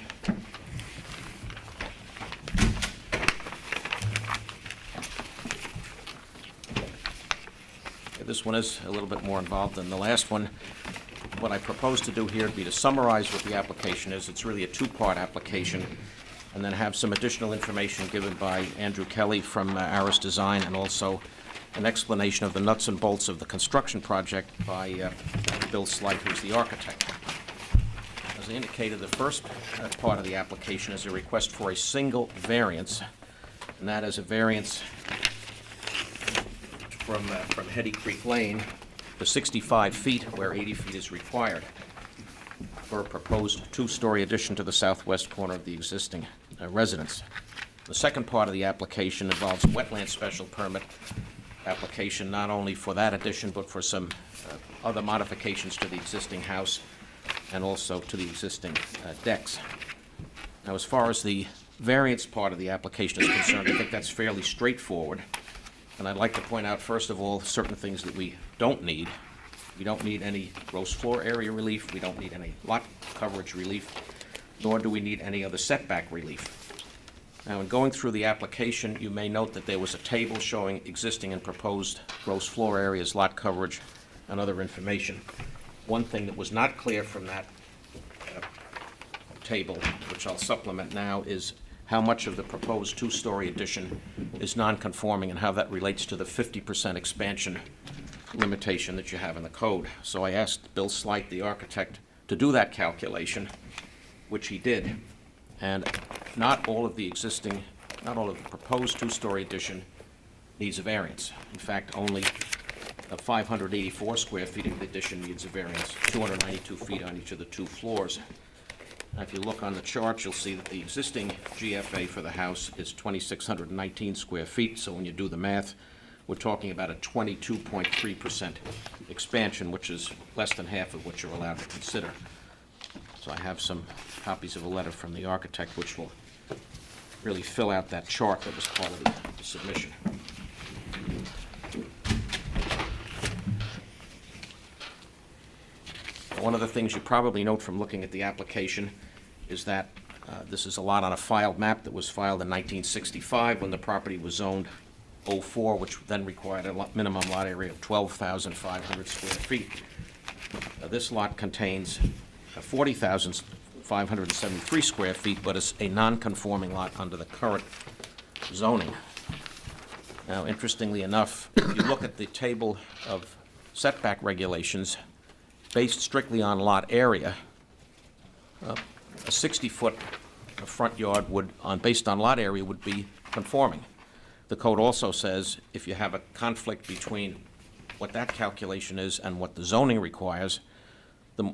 This one is a little bit more involved than the last one. What I propose to do here would be to summarize what the application is. It's really a two-part application, and then have some additional information given by Andrew Kelly from Aris Design, and also an explanation of the nuts and bolts of the construction project by Bill Slight, who's the architect. As I indicated, the first part of the application is a request for a single variance, and that is a variance from Hetty Creek Lane to 65 feet, where 80 feet is required, for a proposed two-story addition to the southwest corner of the existing residence. The second part of the application involves a wetland special permit application, not only for that addition, but for some other modifications to the existing house and also to the existing decks. Now, as far as the variance part of the application is concerned, I think that's fairly straightforward. And I'd like to point out, first of all, certain things that we don't need. We don't need any gross floor area relief, we don't need any lot coverage relief, nor do we need any other setback relief. Now, in going through the application, you may note that there was a table showing existing and proposed gross floor areas, lot coverage, and other information. One thing that was not clear from that table, which I'll supplement now, is how much of the proposed two-story addition is non-conforming and how that relates to the 50% expansion limitation that you have in the code. So I asked Bill Slight, the architect, to do that calculation, which he did. And not all of the proposed two-story addition needs a variance. In fact, only 584 square feet of the addition needs a variance, 292 feet on each of the two floors. Now, if you look on the chart, you'll see that the existing GFA for the house is 2,619 square feet, so when you do the math, we're talking about a 22.3% expansion, which is less than half of what you're allowed to consider. So I have some copies of a letter from the architect which will really fill out that chart that was part of the submission. One of the things you probably note from looking at the application is that this is a lot on a filed map that was filed in 1965 when the property was zoned 04, which then required a minimum lot area of 12,500 square feet. This lot contains 40,573 square feet, but it's a non-conforming lot under the current zoning. Now, interestingly enough, if you look at the table of setback regulations, based strictly on lot area, a 60-foot front yard based on lot area, would be conforming. The code also says if you have a conflict between what that calculation is and what the zoning requires,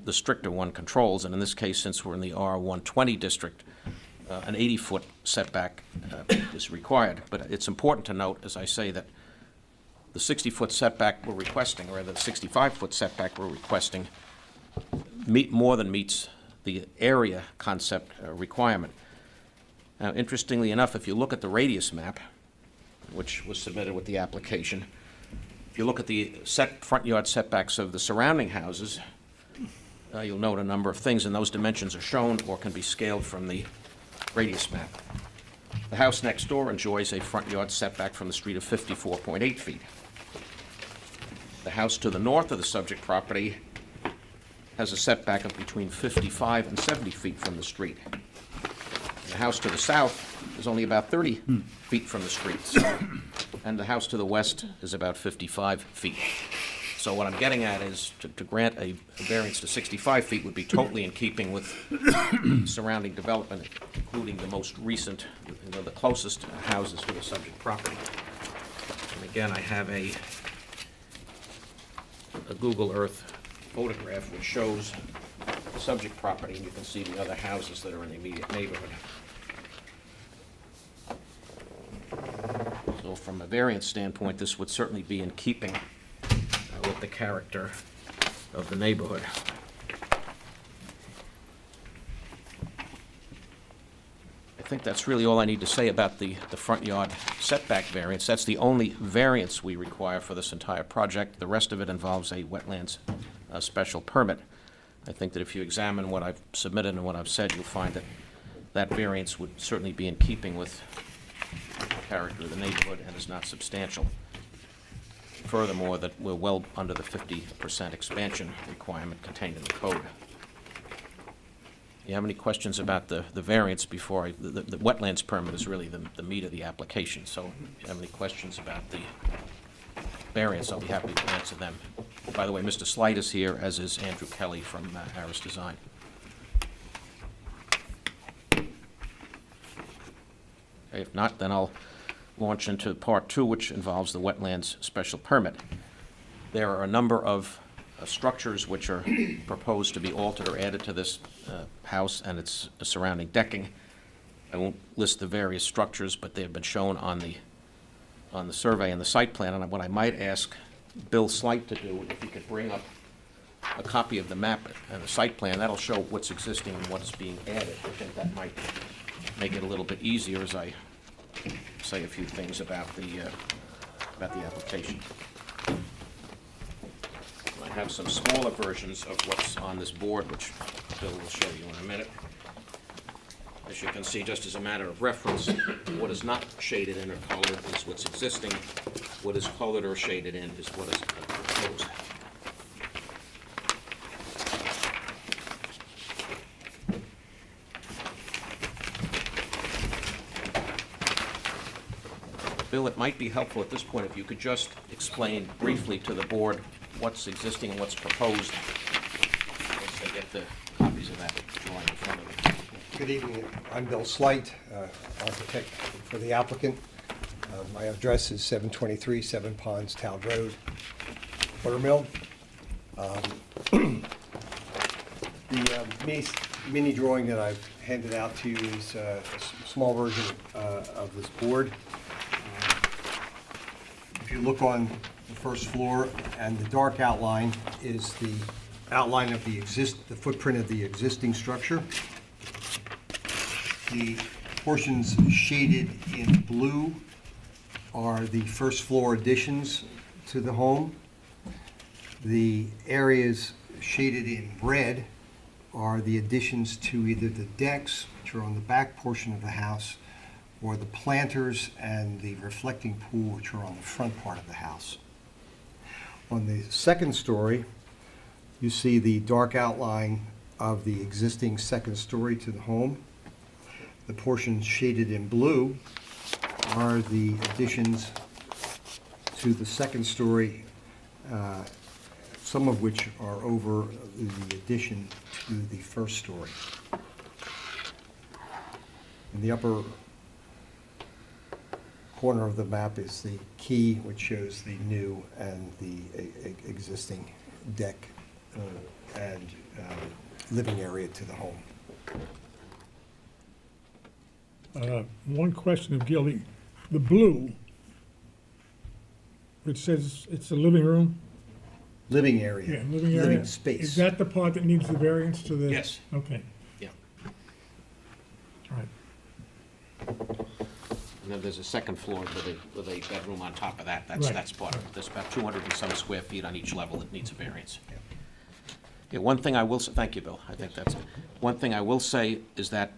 the stricter one controls. And in this case, since we're in the R120 district, an 80-foot setback is required. But it's important to note, as I say, that the 60-foot setback we're requesting, or the 65-foot setback we're requesting, more than meets the area concept requirement. Now, interestingly enough, if you look at the radius map, which was submitted with the application, if you look at the front yard setbacks of the surrounding houses, you'll note a number of things, and those dimensions are shown or can be scaled from the radius map. The house next door enjoys a front yard setback from the street of 54.8 feet. The house to the north of the subject property has a setback of between 55 and 70 feet from the street. The house to the south is only about 30 feet from the street, and the house to the west is about 55 feet. So what I'm getting at is to grant a variance to 65 feet would be totally in keeping with surrounding development, including the most recent, the closest houses to the subject property. And again, I have a Google Earth photograph which shows the subject property, and you can see the other houses that are in the immediate neighborhood. So from a variance standpoint, this would certainly be in keeping with the character of the neighborhood. I think that's really all I need to say about the front yard setback variance. That's the only variance we require for this entire project. The rest of it involves a wetlands special permit. I think that if you examine what I've submitted and what I've said, you'll find that that variance would certainly be in keeping with the character of the neighborhood and is not substantial. Furthermore, that we're well under the 50% expansion requirement contained in the code. You have any questions about the variance before the wetlands permit is really the meat of the application. So if you have any questions about the variance, I'll be happy to answer them. By the way, Mr. Slight is here, as is Andrew Kelly from Harris Design. Okay, if not, then I'll launch into part two, which involves the wetlands special permit. There are a number of structures which are proposed to be altered or added to this house and its surrounding decking. I won't list the various structures, but they have been shown on the survey and the site plan. And what I might ask Bill Slight to do, if he could bring up a copy of the map and the site plan, that'll show what's existing and what's being added. I think that might make it a little bit easier as I say a few things about the application. I have some smaller versions of what's on this board, which Bill will show you in a minute. As you can see, just as a matter of reference, what is not shaded in or colored is what's existing. What is colored or shaded in is what is proposed. Bill, it might be helpful at this point if you could just explain briefly to the board what's existing and what's proposed, once they get the copies of that drawing in front of them. Good evening. I'm Bill Slight, architect for the applicant. My address is 723 Seven Ponds, Taub Road, Buttermill. The mini drawing that I've handed out to you is a small version of this board. If you look on the first floor, and the dark outline is the outline of the footprint of the existing structure. The portions shaded in blue are the first floor additions to the home. The areas shaded in red are the additions to either the decks, which are on the back portion of the house, or the planters and the reflecting pool, which are on the front part of the house. On the second story, you see the dark outline of the existing second story to the home. The portions shaded in blue are the additions to the second story, some of which are over the addition to the first story. In the upper corner of the map is the key, which shows the new and the existing deck and living area to the home. One question of Gil, the blue, it says it's a living room? Living area. Yeah, living area. Living space. Is that the part that needs the variance to the? Yes. Okay, Yeah. all right. And then there's a second floor with a bedroom on top of that. Right. That's part of it. There's about 200 and some square feet on each level that needs a variance. Yeah, one thing I will say, thank you, Bill. I think that's, one thing I will say is that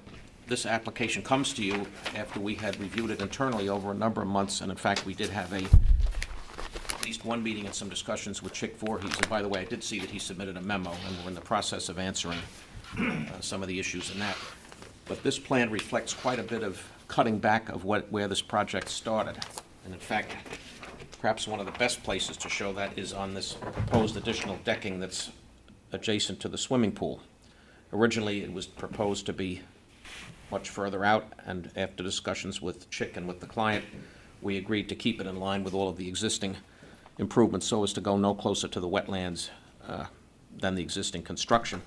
this application comes to you after we had reviewed it internally over a number of months, and in fact, we did have at least one meeting and some discussions with Chick Voorhees. And by the way, I did see that he submitted a memo, and we're in the process of answering some of the issues in that. But this plan reflects quite a bit of cutting back of where this project started. And in fact, perhaps one of the best places to show that is on this proposed additional decking that's adjacent to the swimming pool. Originally, it was proposed to be much further out, and after discussions with Chick and with the client, we agreed to keep it in line with all of the existing improvements so as to go no closer to the wetlands than the existing construction.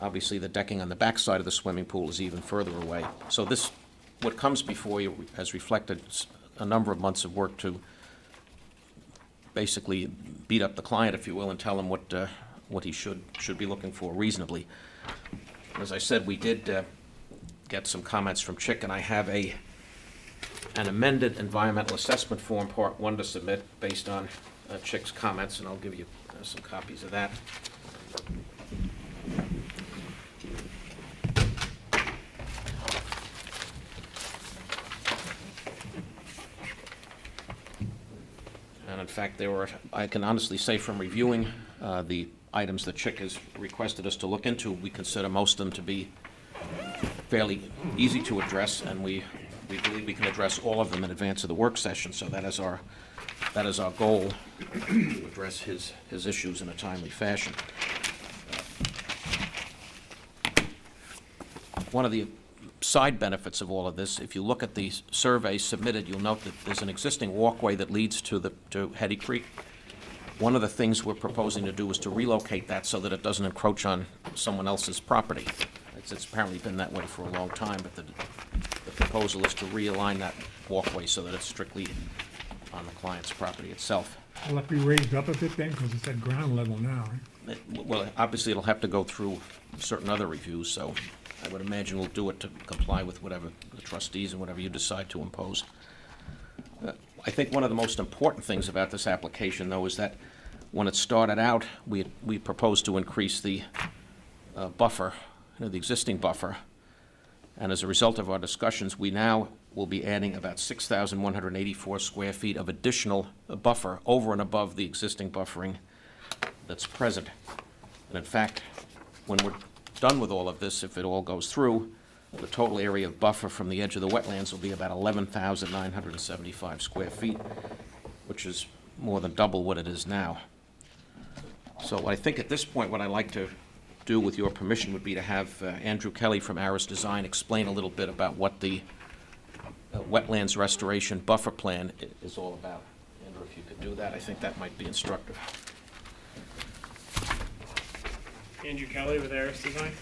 Obviously, the decking on the backside of the swimming pool is even further away. So this, what comes before you has reflected a number of months of work to basically beat up the client, if you will, and tell him what he should be looking for reasonably. As I said, we did get some comments from Chick, and I have an amended environmental assessment form, part 1, to submit based on Chick's comments, and I'll give you some copies of that. And in fact, I can honestly say from reviewing the items that Chick has requested us to look into, we consider most of them to be fairly easy to address, and we believe we can address all of them in advance of the work session. So that is our goal, to address his issues in a timely fashion. One of the side benefits of all of this, if you look at the survey submitted, you'll note that there's an existing walkway that leads to Hetty Creek. One of the things we're proposing to do is to relocate that so that it doesn't encroach on someone else's property. It's apparently been that way for a long time, but the proposal is to realign that walkway so that it's strictly on the client's property itself. Will that be raised up a bit then, because it's at ground level now, right? Well, obviously, it'll have to go through certain other reviews, so I would imagine we'll do it to comply with whatever the trustees and whatever you decide to impose. I think one of the most important things about this application, though, is that when it started out, we proposed to increase the buffer, the existing buffer, and as a result of our discussions, we now will be adding about 6,184 square feet of additional buffer over and above the existing buffering that's present. And in fact, when we're done with all of this, if it all goes through, the total area of buffer from the edge of the wetlands will be about 11,975 square feet, which is more than double what it is now. So I think at this point, what I'd like to do, with your permission, would be to have Andrew Kelly from Aris Design explain a little bit about what the wetlands restoration buffer plan is all about. Andrew, if you could do that, I think that might be instructive. Andrew Kelly with Aris Design.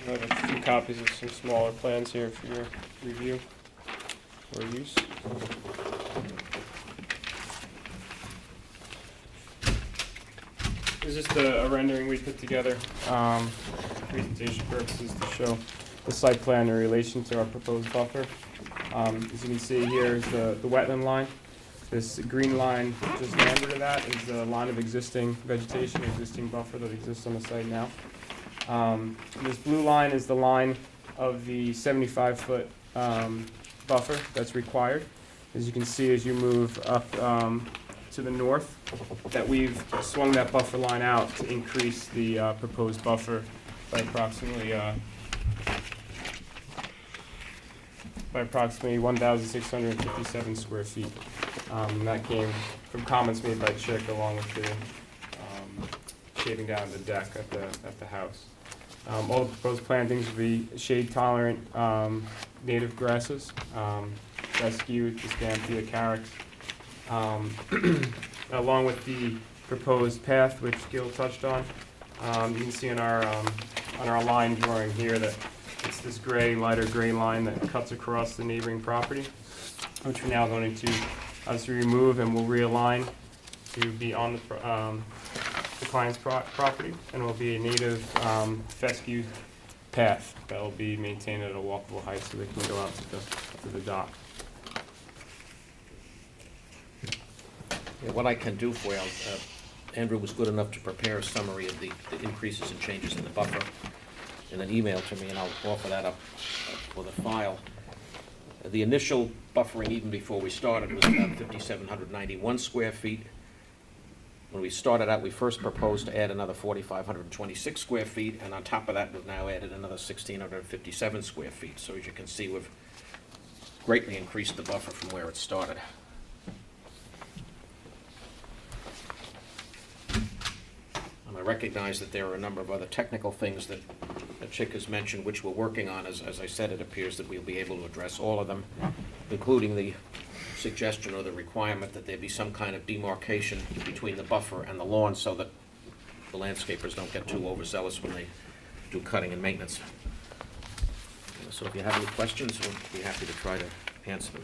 I have a few copies of some smaller plans here for your review or use. It's just a rendering we put together, presentation purposes to show the site plan in relation to our proposed buffer. As you can see here is the wetland line. This green line just landward of that is the line of existing vegetation, existing buffer that exists on the site now. This blue line is the line of the 75-foot buffer that's required. As you can see, as you move up to the north, that we've swung that buffer line out to increase the proposed buffer by approximately 1,657 square feet. And that came from comments made by Chick along with the shaving down the deck at the house. All the proposed plantings will be shade-tolerant native grasses, fescue, Discanthia carex, along with the proposed path, which Gil touched on. You can see on our line drawing here that it's this gray, lighter gray line that cuts across the neighboring property, which we're now going to obviously remove and we'll realign to be on the client's property, and it will be a native fescue path that will be maintained at a walkable height so they can go out to the dock. Yeah, what I can do for you, Andrew was good enough to prepare a summary of the increases and changes in the buffer in an email to me, and I'll offer that up for the file. The initial buffering, even before we started, was about 5,791 square feet. When we started out, we first proposed to add another 4,526 square feet, and on top of that, we've now added another 1,657 square feet. So as you can see, we've greatly increased the buffer from where it started. And I recognize that there are a number of other technical things that Chick has mentioned, which we're working on. As I said, it appears that we'll be able to address all of them, including the suggestion or the requirement that there be some kind of demarcation between the buffer and the lawn so that the landscapers don't get too overzealous when they do cutting and maintenance. So if you have any questions, we'll be happy to try to answer them.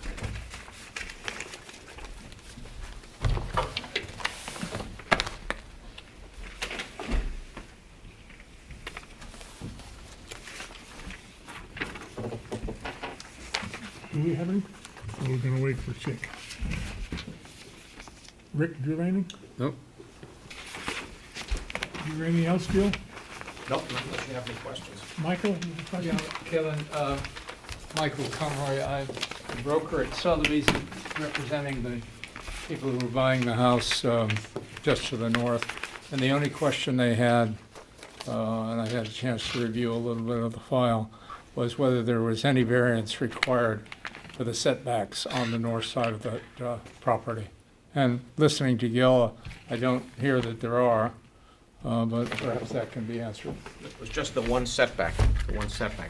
Do we have any? Or we're gonna wait for Chick? Rick, do you have anything? Nope. Do you have anything else, Gil? Nope, unless you have any questions. Michael, you have a question? Kevin, Michael Conroy, I'm a broker at Sotheby's representing the people who were buying the house just to the north. And the only question they had, and I had a chance to review a little bit of the file, was whether there was any variance required for the setbacks on the north side of that property. And listening to Gil, I don't hear that there are, but perhaps that can be answered. It was just the one setback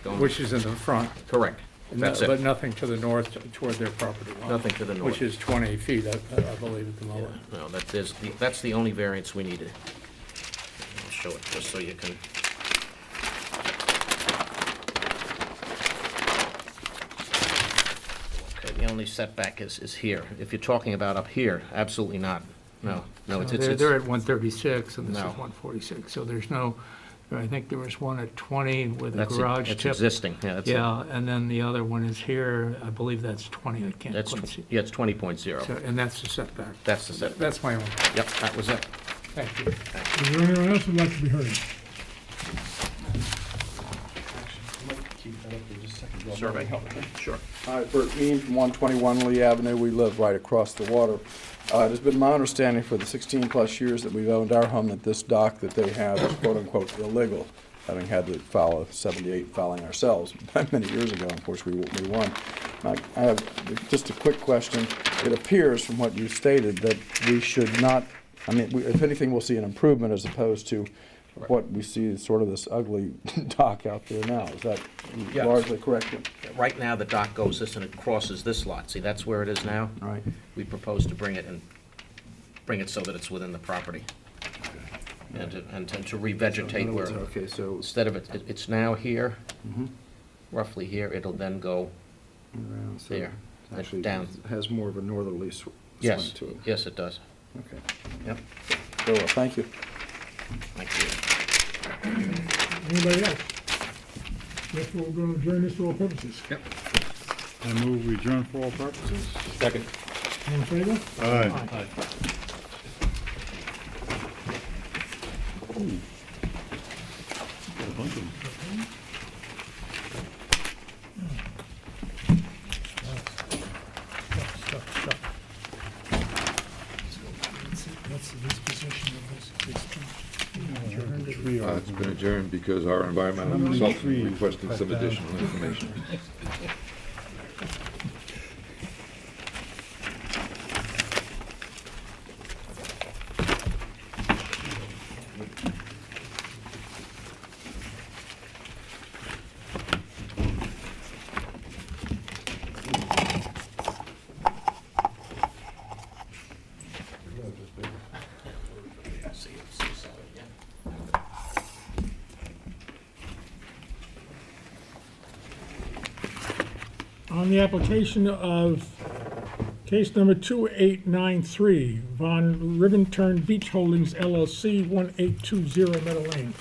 only. Which is in the front. Correct. That's But it. nothing to the north toward their property line. Nothing to the north. Which is 20 feet, I believe, at the moment. No, that's the only variance we needed. I'll show it just so you can. Okay, the only setback is here. If you're talking about up here, absolutely not. No, it's. They're at 136, and this is No. 146, so there's no, I think there was one at 20 with a That's garage it's tip. existing, yeah, that's. Yeah, and then the other one is here, I believe that's 20, I can't That's, quite see. yeah, it's 20.0. So- And that's the setback. That's the setback. That's my only, Yep, that was it. thank you. Is there anyone else who'd like to be heard? Survey. Sure. Hi, Bert Mean from 121 Lee Avenue. We live right across the water. It has been my understanding for the 16-plus years that we've owned our home that this dock that they have is quote-unquote illegal, having had to file a 78 filing ourselves many years ago. Of course, we won. I have just a quick question. It appears from what you stated that we should not, I mean, if anything, we'll see an improvement as opposed to what we see as sort of this ugly dock out there now. Is that Yes. largely correct? Right now, the dock goes this and it crosses this lot. See, that's where it is now? Right. We propose to bring it so that it's within the property. And to revegetate where, Okay, so instead of it's now here, Mhm. roughly here, it'll then go around, so there, actually down. has more of a northerly Yes, slant to it. yes, it does. Okay. Yep. Very well, thank you. Thank you. Anybody else? Yes, we're going to adjourn this for all purposes. Yep. I move we adjourn for all purposes. Second. All in favor? Aye. Got a bunch of them. What's the disposition of this? It's been adjourned because our environmental consultant requested some additional information. On the application of case number 2893, Von Ribbenturn Beach Holdings LLC, 1820 Meadow Lane.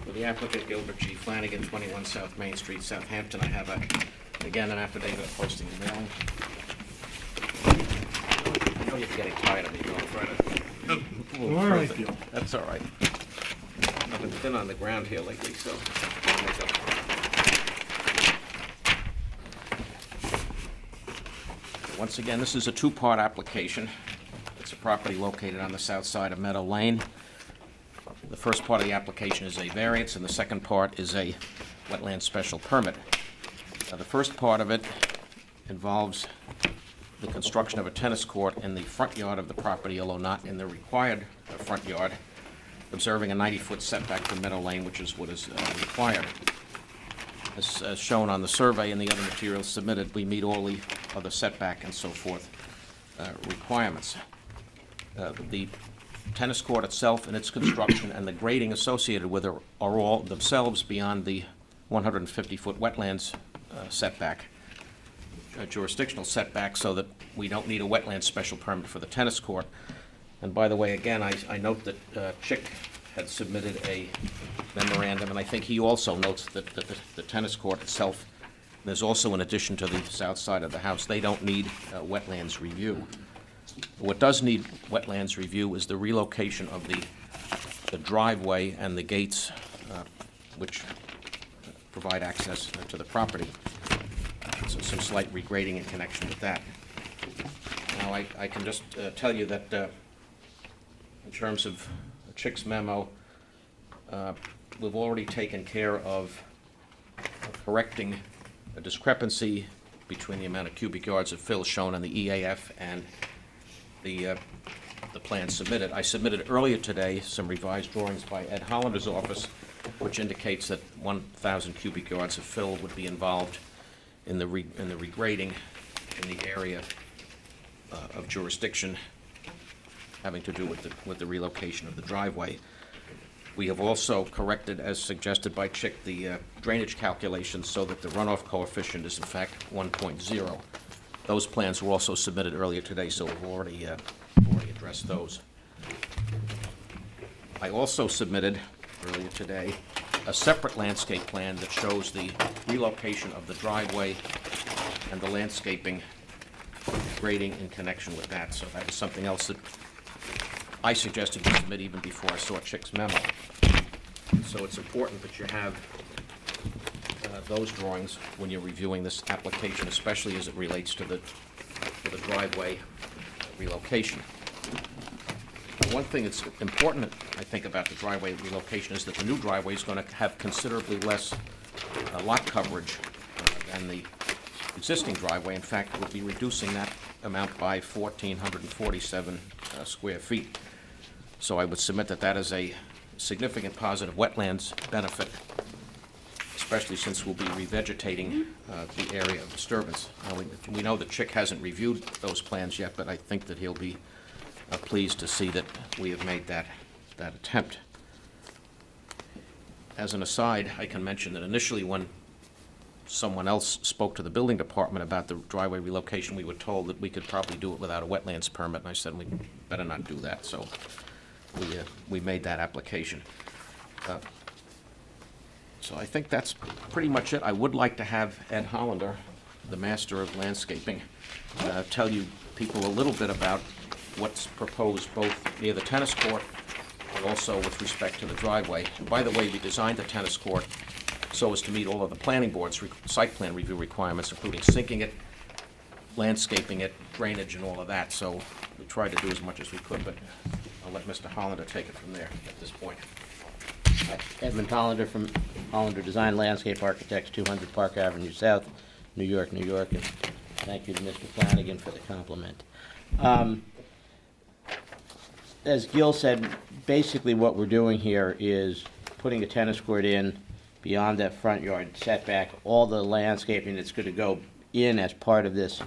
For the applicant Gilbert G. Flanagan, 21 South Main Street, Southampton, I have again an affidavit posting and mailing. I know you're getting tired of me going further. All right. That's all right. I've been thin on the ground here lately, so I'll make up. Once again, this is a two-part application. It's a property located on the south side of Meadow Lane. The first part of the application is a variance, and the second part is a wetland special permit. The first part of it involves the construction of a tennis court in the front yard of the property, although not in the required front yard, observing a 90-foot setback from Meadow Lane, which is what is required. As shown on the survey and the other materials submitted, we meet all the other setback and so forth requirements. The tennis court itself and its construction and the grading associated with it are all themselves beyond the 150-foot wetlands setback, jurisdictional setback, so that we don't need a wetland special permit for the tennis court. And by the way, again, I note that Chick had submitted a memorandum, and I think he also notes that the tennis court itself, there's also, in addition to the south side of the house, they don't need wetlands review. What does need wetlands review is the relocation of the driveway and the gates, which provide access to the property. So some slight regrading in connection with that. Now, I can just tell you that in terms of Chick's memo, we've already taken care of correcting a discrepancy between the amount of cubic yards of fill shown on the EAF and the plan submitted. I submitted earlier today some revised drawings by Ed Hollander's office, which indicates that 1,000 cubic yards of fill would be involved in the regrading in the area of jurisdiction having to do with the relocation of the driveway. We have also corrected, as suggested by Chick, the drainage calculations so that the runoff coefficient is in fact 1.0. Those plans were also submitted earlier today, so we've already addressed those. I also submitted earlier today a separate landscape plan that shows the relocation of the driveway and the landscaping grading in connection with that. So that was something else that I suggested to submit even before I saw Chick's memo. So it's important that you have those drawings when you're reviewing this application, especially as it relates to the driveway relocation. One thing that's important, I think, about the driveway relocation is that the new driveway is going to have considerably less lot coverage than the existing driveway. In fact, we'll be reducing that amount by 1,447 square feet. So I would submit that that is a significant positive wetlands benefit, especially since we'll be revegetating the area of disturbance. We know that Chick hasn't reviewed those plans yet, but I think that he'll be pleased to see that we have made that attempt. As an aside, I can mention that initially when someone else spoke to the building department about the driveway relocation, we were told that we could probably do it without a wetlands permit, and I said we better not do that. So we made that application. So I think that's pretty much it. I would like to have Ed Hollander, the master of landscaping, tell you people a little bit about what's proposed both near the tennis court but also with respect to the driveway. And by the way, we designed the tennis court so as to meet all of the planning board's site plan review requirements, including sinking it, landscaping it, drainage, and all of that. So we tried to do as much as we could, but I'll let Mr. Hollander take it from there at this point. Edmund Hollander from Hollander Design Landscape Architects, 200 Park Avenue South, New York, New York. And thank you to Mr. Flanagan for the compliment. As Gil said, basically what we're doing here is putting a tennis court in beyond that front yard setback. All the landscaping that's going to go in as part of this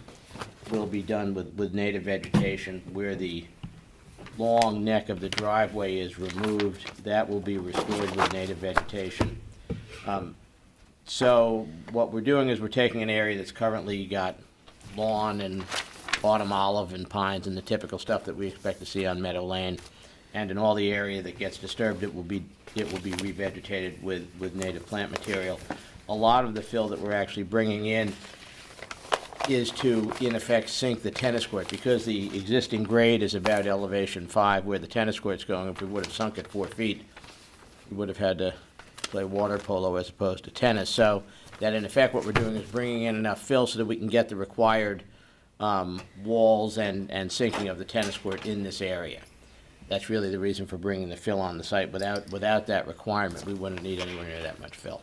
will be done with native vegetation. Where the long neck of the driveway is removed, that will be restored with native vegetation. So what we're doing is we're taking an area that's currently got lawn and autumn olive and pines and the typical stuff that we expect to see on Meadow Lane, and in all the area that gets disturbed, it will be revegetated with native plant material. A lot of the fill that we're actually bringing in is to, in effect, sink the tennis court, because the existing grade is about elevation 5 where the tennis court's going. If we would have sunk it 4 feet, we would have had to play water polo as opposed to tennis. So that, in effect, what we're doing is bringing in enough fill so that we can get the required walls and sinking of the tennis court in this area. That's really the reason for bringing the fill on the site. Without that requirement, we wouldn't need anywhere near that much fill.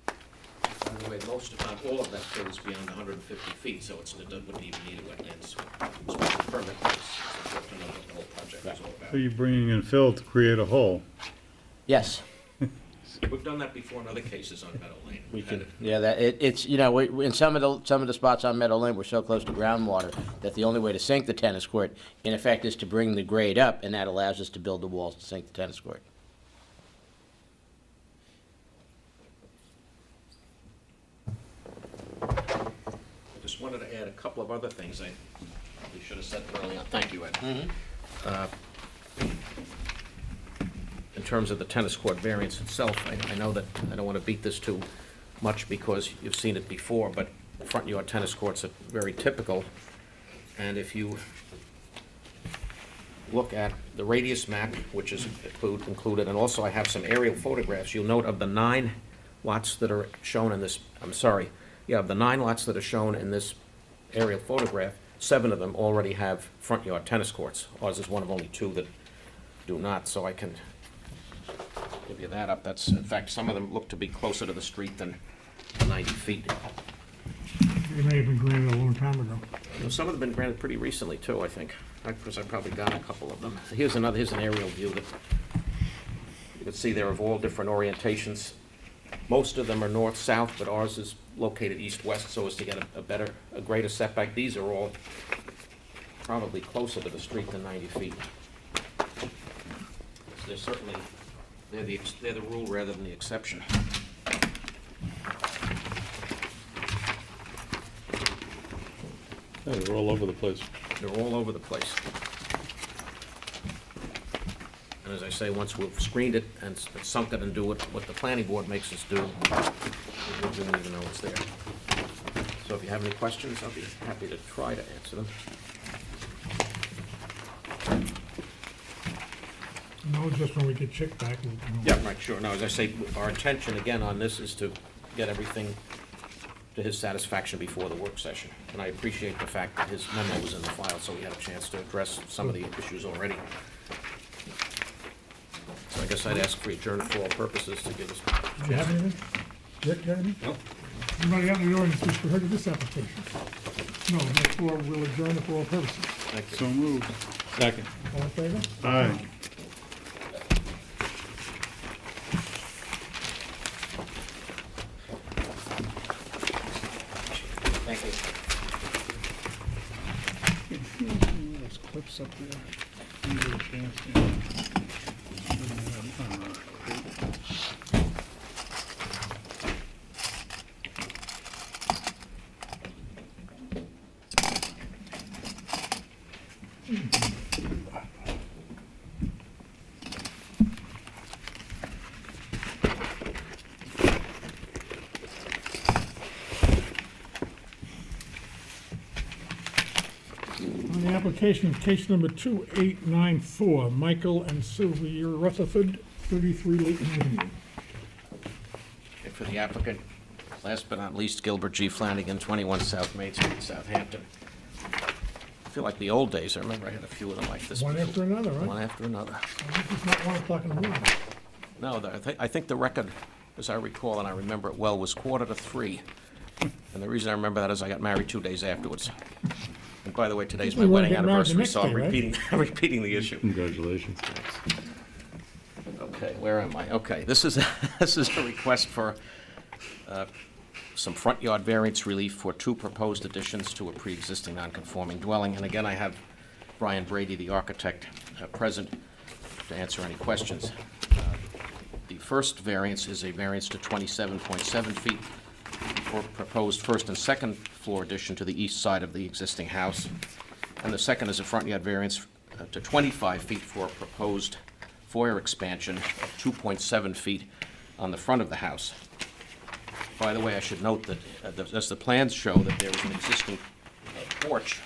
By the way, most, if not all of that fill is beyond 150 feet, so it wouldn't even need a wetlands special permit. It's important to know what the whole project is all about. So you're bringing in fill to create a hole? Yes. We've done that before in other cases on Meadow Lane. We can, yeah, it's, you know, in some of the spots on Meadow Lane, we're so close to groundwater that the only way to sink the tennis court, in effect, is to bring the grade up, and that allows us to build the walls to sink the tennis court. I just wanted to add a couple of other things I probably should have said earlier. Thank you, Ed. In terms of the tennis court variance itself, I know that I don't want to beat this too much because you've seen it before, but front yard tennis courts are very typical. And if you look at the radius map, which is included, and also I have some aerial photographs, you'll note of the 9 lots that are shown in this, of the 9 lots that are shown in this aerial photograph, 7 of them already have front yard tennis courts. Ours is one of only 2 that do not, so I can give you that up. That's, in fact, some of them look to be closer to the street than 90 feet. They may have been granted a long time ago. Well, some of them have been granted pretty recently, too, I think. Because I probably got a couple of them. Here's an aerial view that you can see they're of all different orientations. Most of them are north-south, but ours is located east-west so as to get a greater setback. These are all probably closer to the street than 90 feet. So they're certainly, they're the rule rather than the exception. Yeah, they're all over the place. They're all over the place. And as I say, once we've screened it and sunk it and do what the planning board makes us do, we won't even know it's there. So if you have any questions, I'll be happy to try to answer them. No, just when we get checked back. Yeah, right, sure. No, as I say, our intention, again, on this is to get everything to his satisfaction before the work session. And I appreciate the fact that his memo was in the file, so we had a chance to address some of the issues already. So I guess I'd ask for adjournment for all purposes to give us. Do you have anything? Rick, you have anything? Nope. Anybody out in the audience wish to heard of this application? No, therefore we'll adjourn it for all purposes. Thank you. So moved. Second. All in favor? Aye. Thank you. Those clips up there. Give you a chance, yeah. On the application of case number 2894, Michael and Sylvia Rutherford, 33 Leighton Avenue. And for the applicant, last but not least, Gilbert G. Flanagan, 21 South Main Street, Southampton. I feel like the old days. I remember I had a few of them like this. One before. after another, right? One after another. It's not 1 o'clock in the morning. No, I think the record, as I recall, and I remember it well, was 2:45. And the reason I remember that is I got married 2 days afterwards. And by the way, today's my You wanna wedding get married the anniversary, next so I'm day, right? repeating, I'm repeating the issue. Congratulations. Okay, where am I? Okay, this is, this is a request for some front yard variance relief for 2 proposed additions to a pre-existing non-conforming dwelling. And again, I have Brian Brady, the architect, present to answer any questions. The first variance is a variance to 27.7 feet for proposed first and second floor addition to the east side of the existing house. And the second is a front yard variance to 25 feet for a proposed foyer expansion of 2.7 feet on the front of the house. By the way, I should note that, as the plans show, that there is an existing porch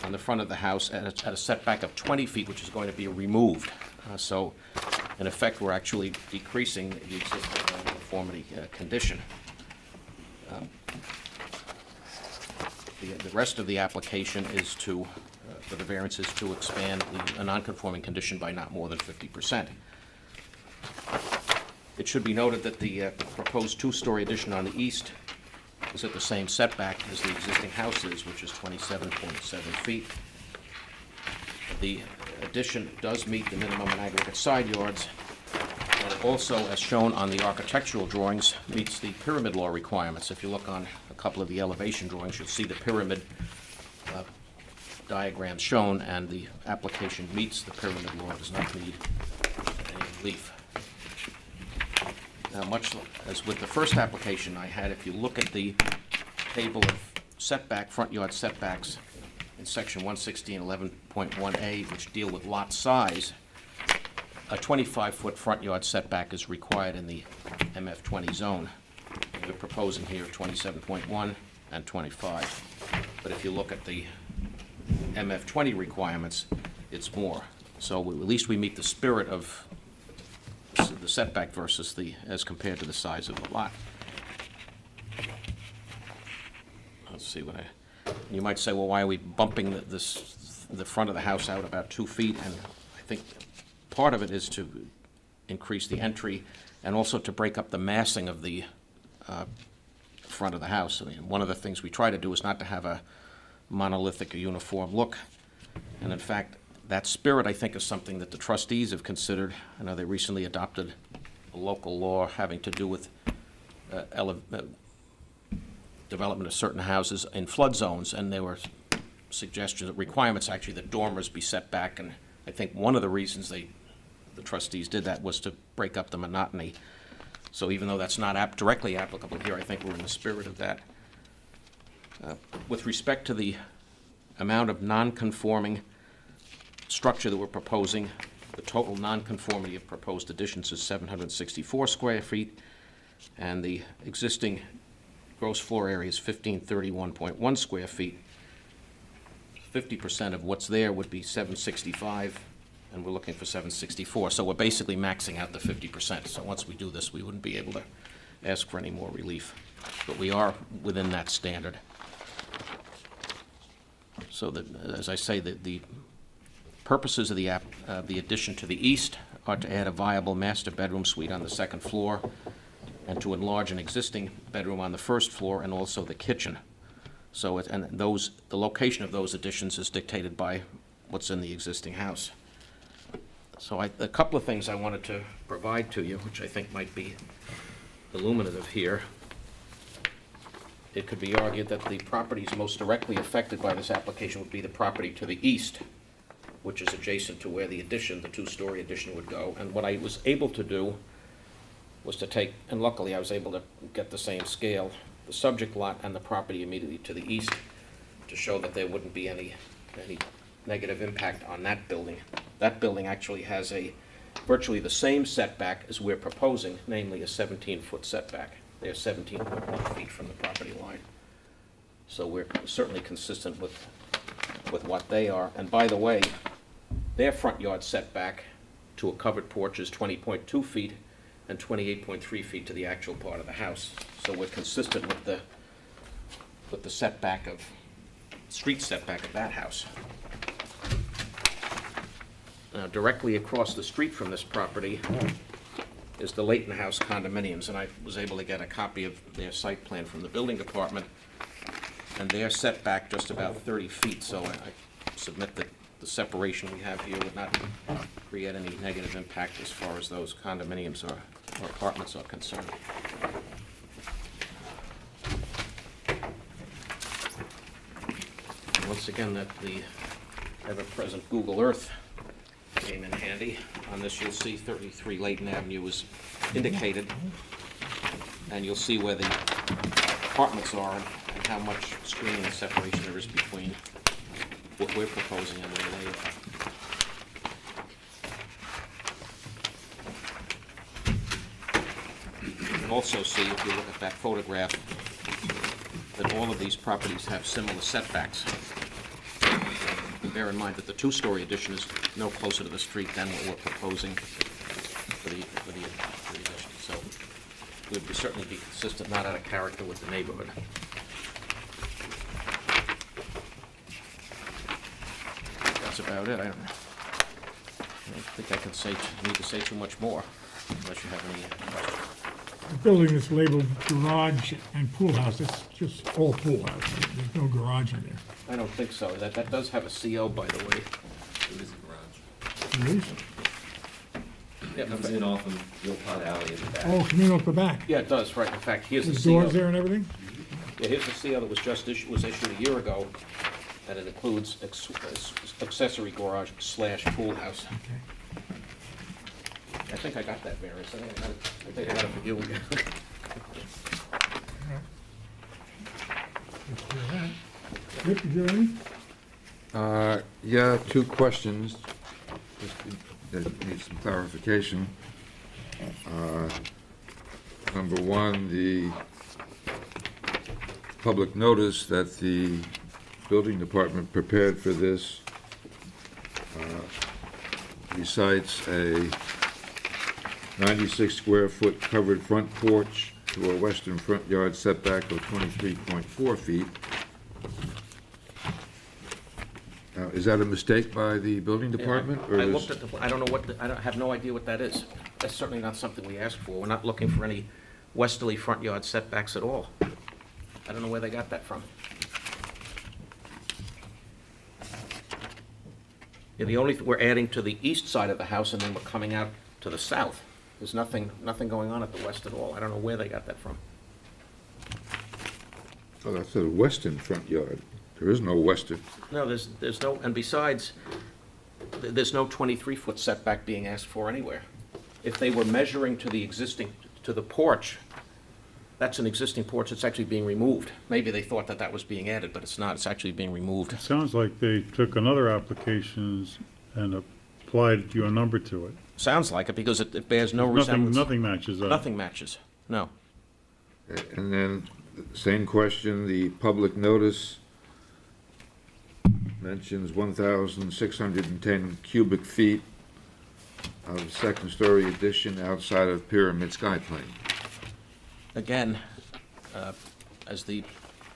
on the front of the house at a setback of 20 feet, which is going to be removed. So, in effect, we're actually decreasing the existing conformity condition. The rest of the application is to, for the variance, is to expand a non-conforming condition by not more than 50%. It should be noted that the proposed 2-story addition on the east is at the same setback as the existing house is, which is 27.7 feet. The addition does meet the minimum and aggregate side yards, and it also, as shown on the architectural drawings, meets the pyramid law requirements. If you look on a couple of the elevation drawings, you'll see the pyramid diagram shown, and the application meets the pyramid law, does not need any relief. Now, much as with the first application I had, if you look at the table of setback, front yard setbacks in section 116.11.1A, which deal with lot size, a 25-foot front yard setback is required in the MF20 zone. We're proposing here 27.1 and 25. But if you look at the MF20 requirements, it's more. So at least we meet the spirit of the setback versus as compared to the size of the lot. Let's see what you might say, well, why are we bumping the front of the house out about 2 feet? And I think part of it is to increase the entry and also to break up the massing of the front of the house. I mean, one of the things we try to do is not to have a monolithic or uniform look. And in fact, that spirit, I think, is something that the trustees have considered. I know they recently adopted a local law having to do with development of certain houses in flood zones, and there were suggestions, requirements actually, that dormers be set back, and I think one of the reasons the trustees did that was to break up the monotony. So even though that's not directly applicable here, I think we're in the spirit of that. With respect to the amount of non-conforming structure that we're proposing, the total non-conformity of proposed additions is 764 square feet, and the existing gross floor area is 1531.1 square feet. 50% of what's there would be 765, and we're looking for 764. So we're basically maxing out the 50%. So once we do this, we wouldn't be able to ask for any more relief. But we are within that standard. So that, as I say, the purposes of the addition to the east are to add a viable master bedroom suite on the second floor and to enlarge an existing bedroom on the first floor and also the kitchen. So, the location of those additions is dictated by what's in the existing house. So a couple of things I wanted to provide to you, which I think might be illuminative here. It could be argued that the properties most directly affected by this application would be the property to the east, which is adjacent to where the addition, the 2-story addition, would go. And what I was able to do was to take, and luckily I was able to get the same scale, the subject lot and the property immediately to the east, to show that there wouldn't be any negative impact on that building. That building actually has virtually the same setback as we're proposing, namely a 17-foot setback. They're 17.1 feet from the property line. So we're certainly consistent with with what they are. And by the way, their front yard setback to a covered porch is 20.2 feet and 28.3 feet to the actual part of the house. So we're consistent with the setback of, street setback of that house. Now, directly across the street from this property is the Leighton House condominiums, and I was able to get a copy of their site plan from the building department, and they're set back just about 30 feet, so I submit that the separation we have here would not create any negative impact as far as those condominiums or apartments are concerned. And once again, that the ever-present Google Earth came in handy. On this, you'll see 33 Leighton Avenue is indicated, and you'll see where the apartments are and how much screening and separation there is between what we're proposing and where they are. You can also see, if you look at that photograph, that all of these properties have similar setbacks. Bear in mind that the two-story addition is no closer to the street than what we're proposing for the addition. So we would certainly be consistent, not out of character with the neighborhood. That's about it. I don't think I can need to say too much more, unless you have any questions. The building is labeled garage and pool house, it's just all pool house, there's no garage in there. I don't think so. That does have a CO, by the way. It is a garage. There is? Yeah, It comes in off of Gilpot Alley in the back. Oh, come in off the back. Yeah, it does, right. In fact, here's the There's CO. doors there and everything? Yeah, here's the CO that was just was issued a year ago, and it includes accessory garage / pool house. Okay. I think I got that variance. I think I got it for you again. Rick, did you have any? Yeah, two questions that need some clarification. Number one, the public notice that the building department prepared for this recites a 96 square foot covered front porch to a western front yard setback of 23.4 feet. Now, is that a mistake by the building department? or I is- looked at I don't know I have no idea what that is. That's certainly not something we asked for. We're not looking for any westerly front yard setbacks at all. I don't know where they got that from. Yeah, the only, we're adding to the east side of the house, and then we're coming out to the south. There's nothing going on at the west at all. I don't know where they got that from. Oh, that's a western front yard. There is no western. No, there's no, and besides, there's no 23-foot setback being asked for anywhere. If they were measuring to the existing, to the porch, that's an existing porch that's actually being removed. Maybe they thought that that was being added, but it's not. It's actually being removed. It sounds like they took another applications and applied your number to it. Sounds like it, because it bears no Nothing, resemblance. nothing matches up. Nothing matches, no. And then, same question, the public notice mentions 1,610 cubic feet of second-story addition outside of pyramid sky plane. Again, as the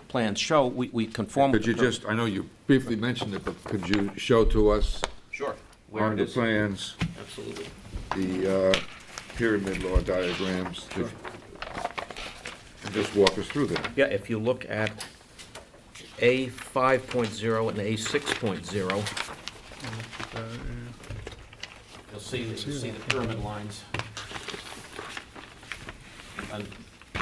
plans show, we conform with Could you the... just, I know you briefly mentioned it, but could you show to us Sure. Where on it the is. plans Absolutely. the pyramid law diagrams? Sure. And just walk us through them. Yeah, if you look at A 5.0 and A 6.0, you'll see the pyramid lines. And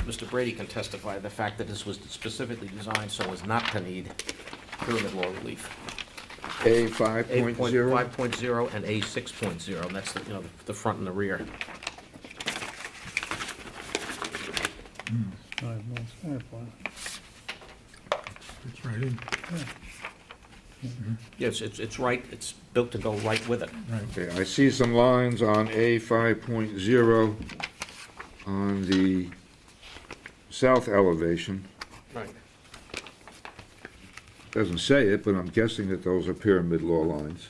Mr. Brady can testify to the fact that this was specifically designed so as not to need pyramid law relief. A A 5.0? 5.0 and A 6.0, and that's the, the front and the rear. It's right in. Yes, it's right, it's built to go right with it. Okay, I see some lines on A 5.0 on the south elevation. Right. doesn't say it, but I'm guessing that those are pyramid law lines.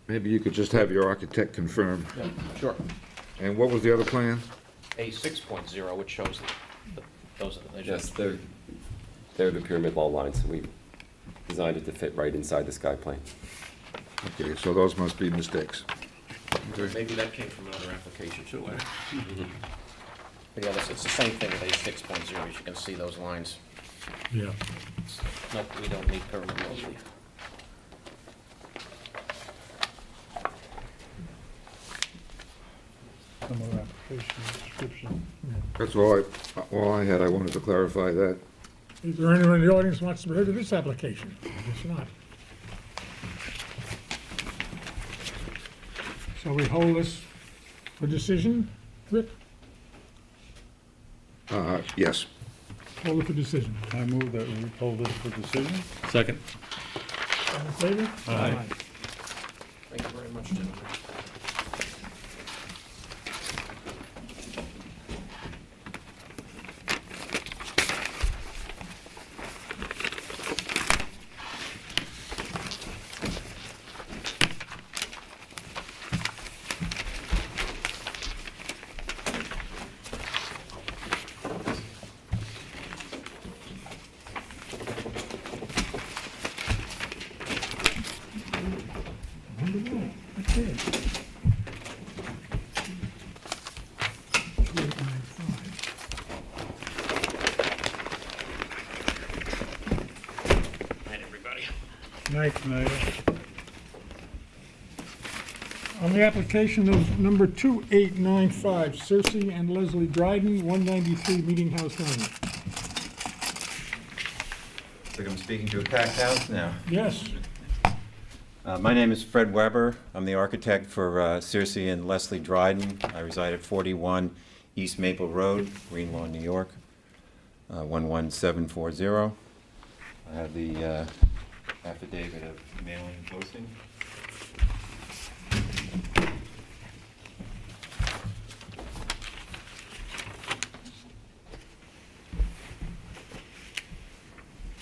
Maybe you could just have your architect confirm. Yeah, sure. And what was the other plan? A 6.0, which shows those are the. Yes, they're the pyramid law lines, and we designed it to fit right inside the sky plane. Okay, so those must be mistakes. Okay. Maybe that came from another application too, eh? But yeah, it's the same thing with A 6.0, as you can see those lines. Yeah. Nope, we don't need pyramid law. Some other application description. That's all I had. I wanted to clarify that. Is there anyone in the audience who wants to be heard of this application? I guess not. So we hold this for decision, Rick? Yes. Hold it for decision. I move that we hold this for decision. Second. All in favor? Aye. Thank you very much, gentlemen. Okay. 2895. Night, everybody. Night. On the application of number 2895, Cersei and Leslie Dryden, 193 Meeting House Lane. Like I'm speaking to a packed house now. Yes. My name is Fred Weber. I'm the architect for Cersei and Leslie Dryden. I reside at 41 East Maple Road, Green Lawn, New York, 11740. I have the affidavit of mailing and posting.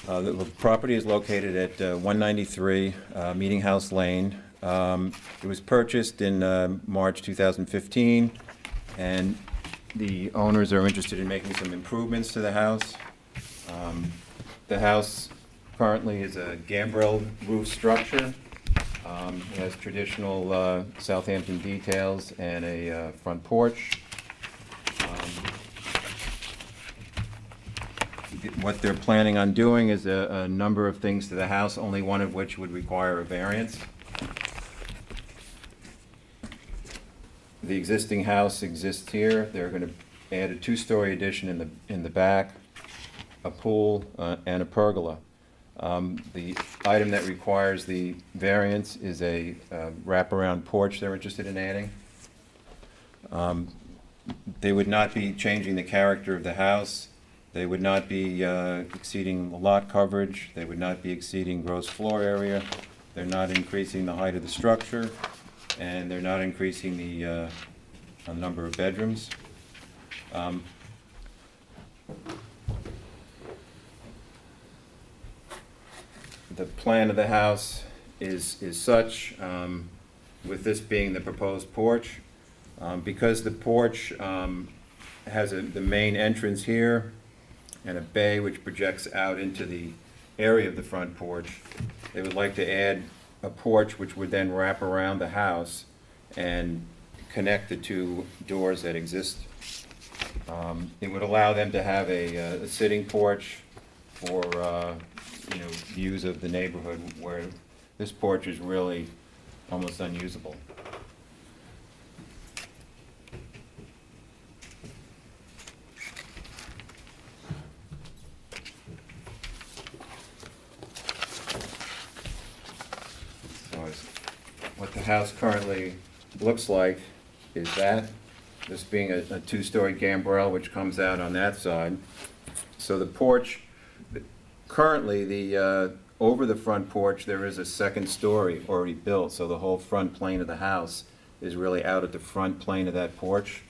The property is located at 193 Meeting House Lane. It was purchased in March 2015, and the owners are interested in making some improvements to the house. The house currently is a gambrel roof structure. It has traditional Southampton details and a front porch. What they're planning on doing is a number of things to the house, only one of which would require a variance. The existing house exists here. They're going to add a two-story addition in the back, a pool, and a pergola. The item that requires the variance is a wraparound porch they're interested in adding. They would not be changing the character of the house. They would not be exceeding lot coverage. They would not be exceeding gross floor area. They're not increasing the height of the structure, and they're not increasing the number of bedrooms. The plan of the house is such, with this being the proposed porch, because the porch has the main entrance here and a bay which projects out into the area of the front porch. They would like to add a porch which would then wrap around the house and connect the two doors that exist. It would allow them to have a sitting porch for views of the neighborhood, where this porch is really almost unusable. What the house currently looks like is that, this being a two-story gambrel which comes out on that side. So the porch, currently over the front porch there is a second story already built, so the whole front plane of the house is really out at the front plane of that porch.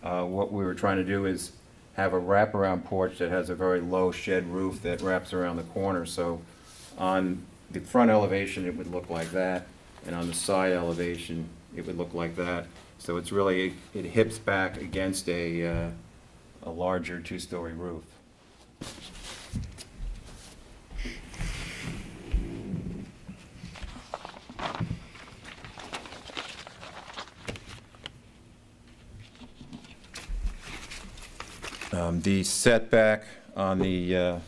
What we were trying to do is have a wraparound porch that has a very low shed roof that wraps around the corner, so On the front elevation, it would look like that, and on the side elevation, it would look like that. So it's really, it hips back against a larger two-story roof. The setback on the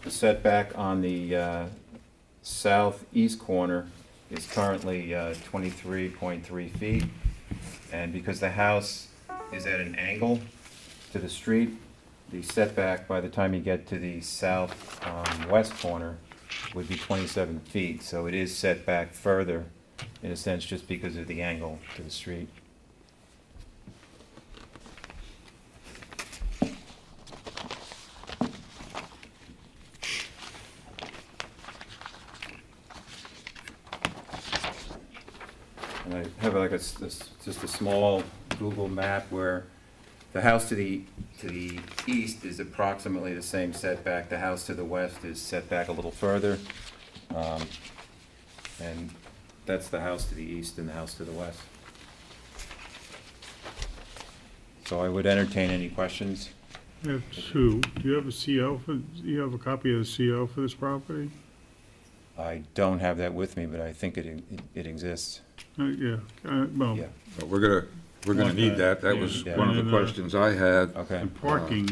setback on the southeast corner is currently 23.3 feet. And because the house is at an angle to the street, the setback by the time you get to the southwest corner would be 27 feet. So it is set back further, in a sense, just because of the angle to the street. And I have like just a small Google map where the house to the east is approximately the same setback. The house to the west is set back a little further. And that's the house to the east and the house to the west. So I would entertain any questions. I have two. Do you have a CO do you have a copy of the CO for this property? I don't have that with me, but I think it exists. Yeah, well. Yeah. But we're gonna need that. That was Yeah. one of the And, questions I had. Okay. And parking,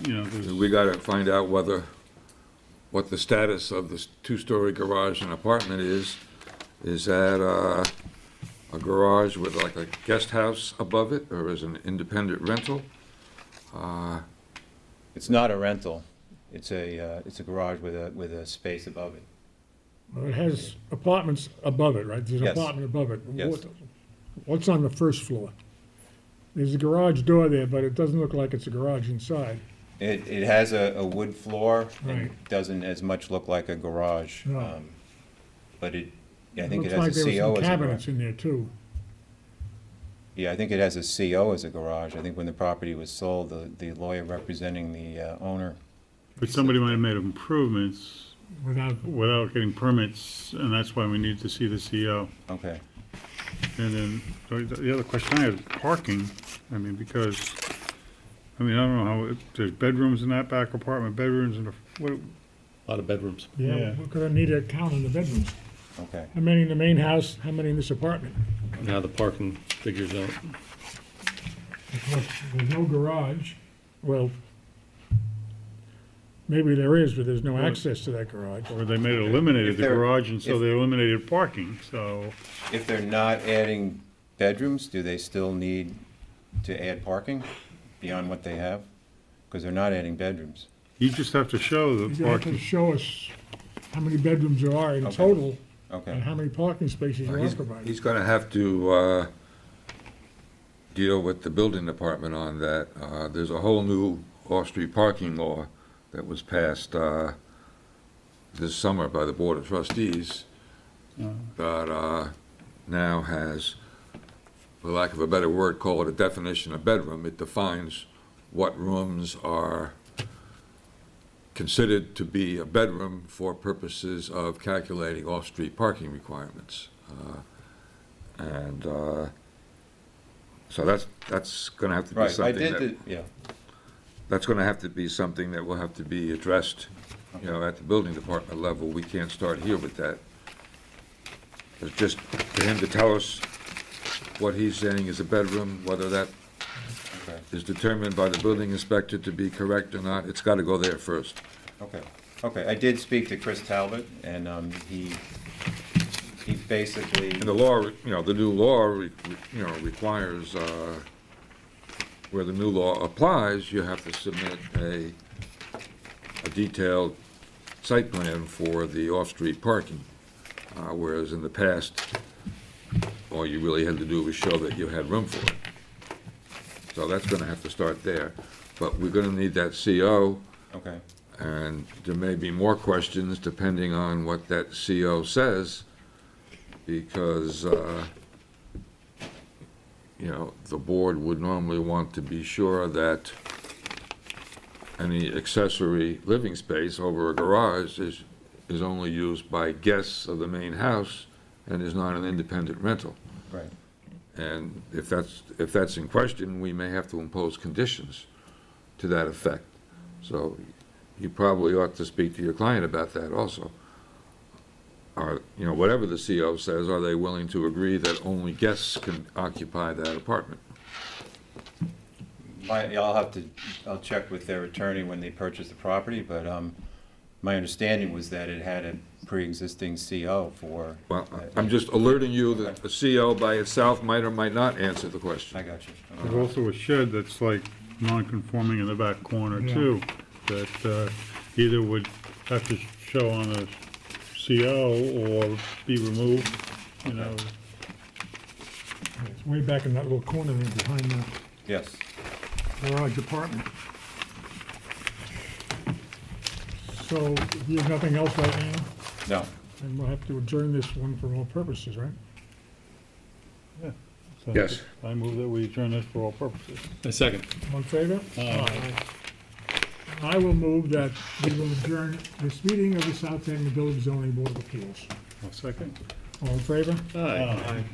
there's. We gotta find out what the status of this two-story garage and apartment is. Is that a garage with like a guest house above it, or is it an independent rental? It's not a rental. It's a garage with a space above it. Well, it has apartments above it, right? There's an Yes. apartment above it. Yes. What's on the first floor? There's a garage door there, but it doesn't look like it's a garage inside. It has a wood floor and Right. doesn't as much look like a garage. No. But I think it Looks like has a there CO were as some a cabinets garage. in there too. Yeah, I think it has a CO as a garage. I think when the property was sold, the lawyer representing the owner. But somebody might have made improvements Without getting permits, and that's why we need to see the CO. Okay. And then the other question I had, is parking, because, I don't know how, there's bedrooms in that back apartment, bedrooms and A lot of bedrooms. Yeah, we're gonna need a count on the bedrooms. Okay. How many in the main house, how many in this apartment? Now the parking figures out. Because there's no garage, well, maybe there is, but there's no access to that garage. Or they may have eliminated If the they're- garage, and so if- they eliminated parking, so. If they're not adding bedrooms, do they still need to add parking beyond what they have? Because they're not adding bedrooms. You just have to show You're the gonna have to parking. show us how many bedrooms there are in Okay. total, Okay. and how many parking spaces you are providing. He's gonna have to deal with the building department on that. There's a whole new off-street parking law that was passed this summer by the Board of Trustees that now has, for lack of a better word, call it a definition of bedroom. It defines what rooms are considered to be a bedroom for purposes of calculating off-street parking requirements. So that's gonna have to be Right, I something did, that, yeah. that's gonna have to be something that will have to be addressed, at the building department level. We can't start here with that. It's just for him to tell us what he's saying is a bedroom, whether that Okay. is determined by the building inspector to be correct or not, it's gotta go there first. Okay. Okay, I did speak to Chris Talbot, and he basically. And the law, the new law, requires, where the new law applies, you have to submit a detailed site plan for the off-street parking. Whereas in the past, all you really had to do was show that you had room for it. So that's gonna have to start there. But we're gonna need that CO. Okay. And there may be more questions depending on what that CO says, because, the board would normally want to be sure that any accessory living space over a garage is only used by guests of the main house and is not an independent rental. Right. And if that's in question, we may have to impose conditions to that effect. So you probably ought to speak to your client about that also. Or, you know, whatever the CO says, are they willing to agree that only guests can occupy that apartment? I'll check with their attorney when they purchase the property, but my understanding was that it had a pre-existing CO for. Well, I'm just alerting you that a CO by itself might or might not answer the question. I got you. There's also a shed that's like non-conforming in the back corner Yeah. too, that either would have to show on a CO or be removed, you know. It's way back in that little corner there behind the Yes. garage apartment. So you have nothing else right now? No. And we'll have to adjourn this one for all purposes, right? So Yes. I move that we adjourn this for all purposes. A second. All in favor? Aye. I will move that we will adjourn this meeting of the Southampton Village Zoning Board of Appeals. I'll second. All in favor? Aye.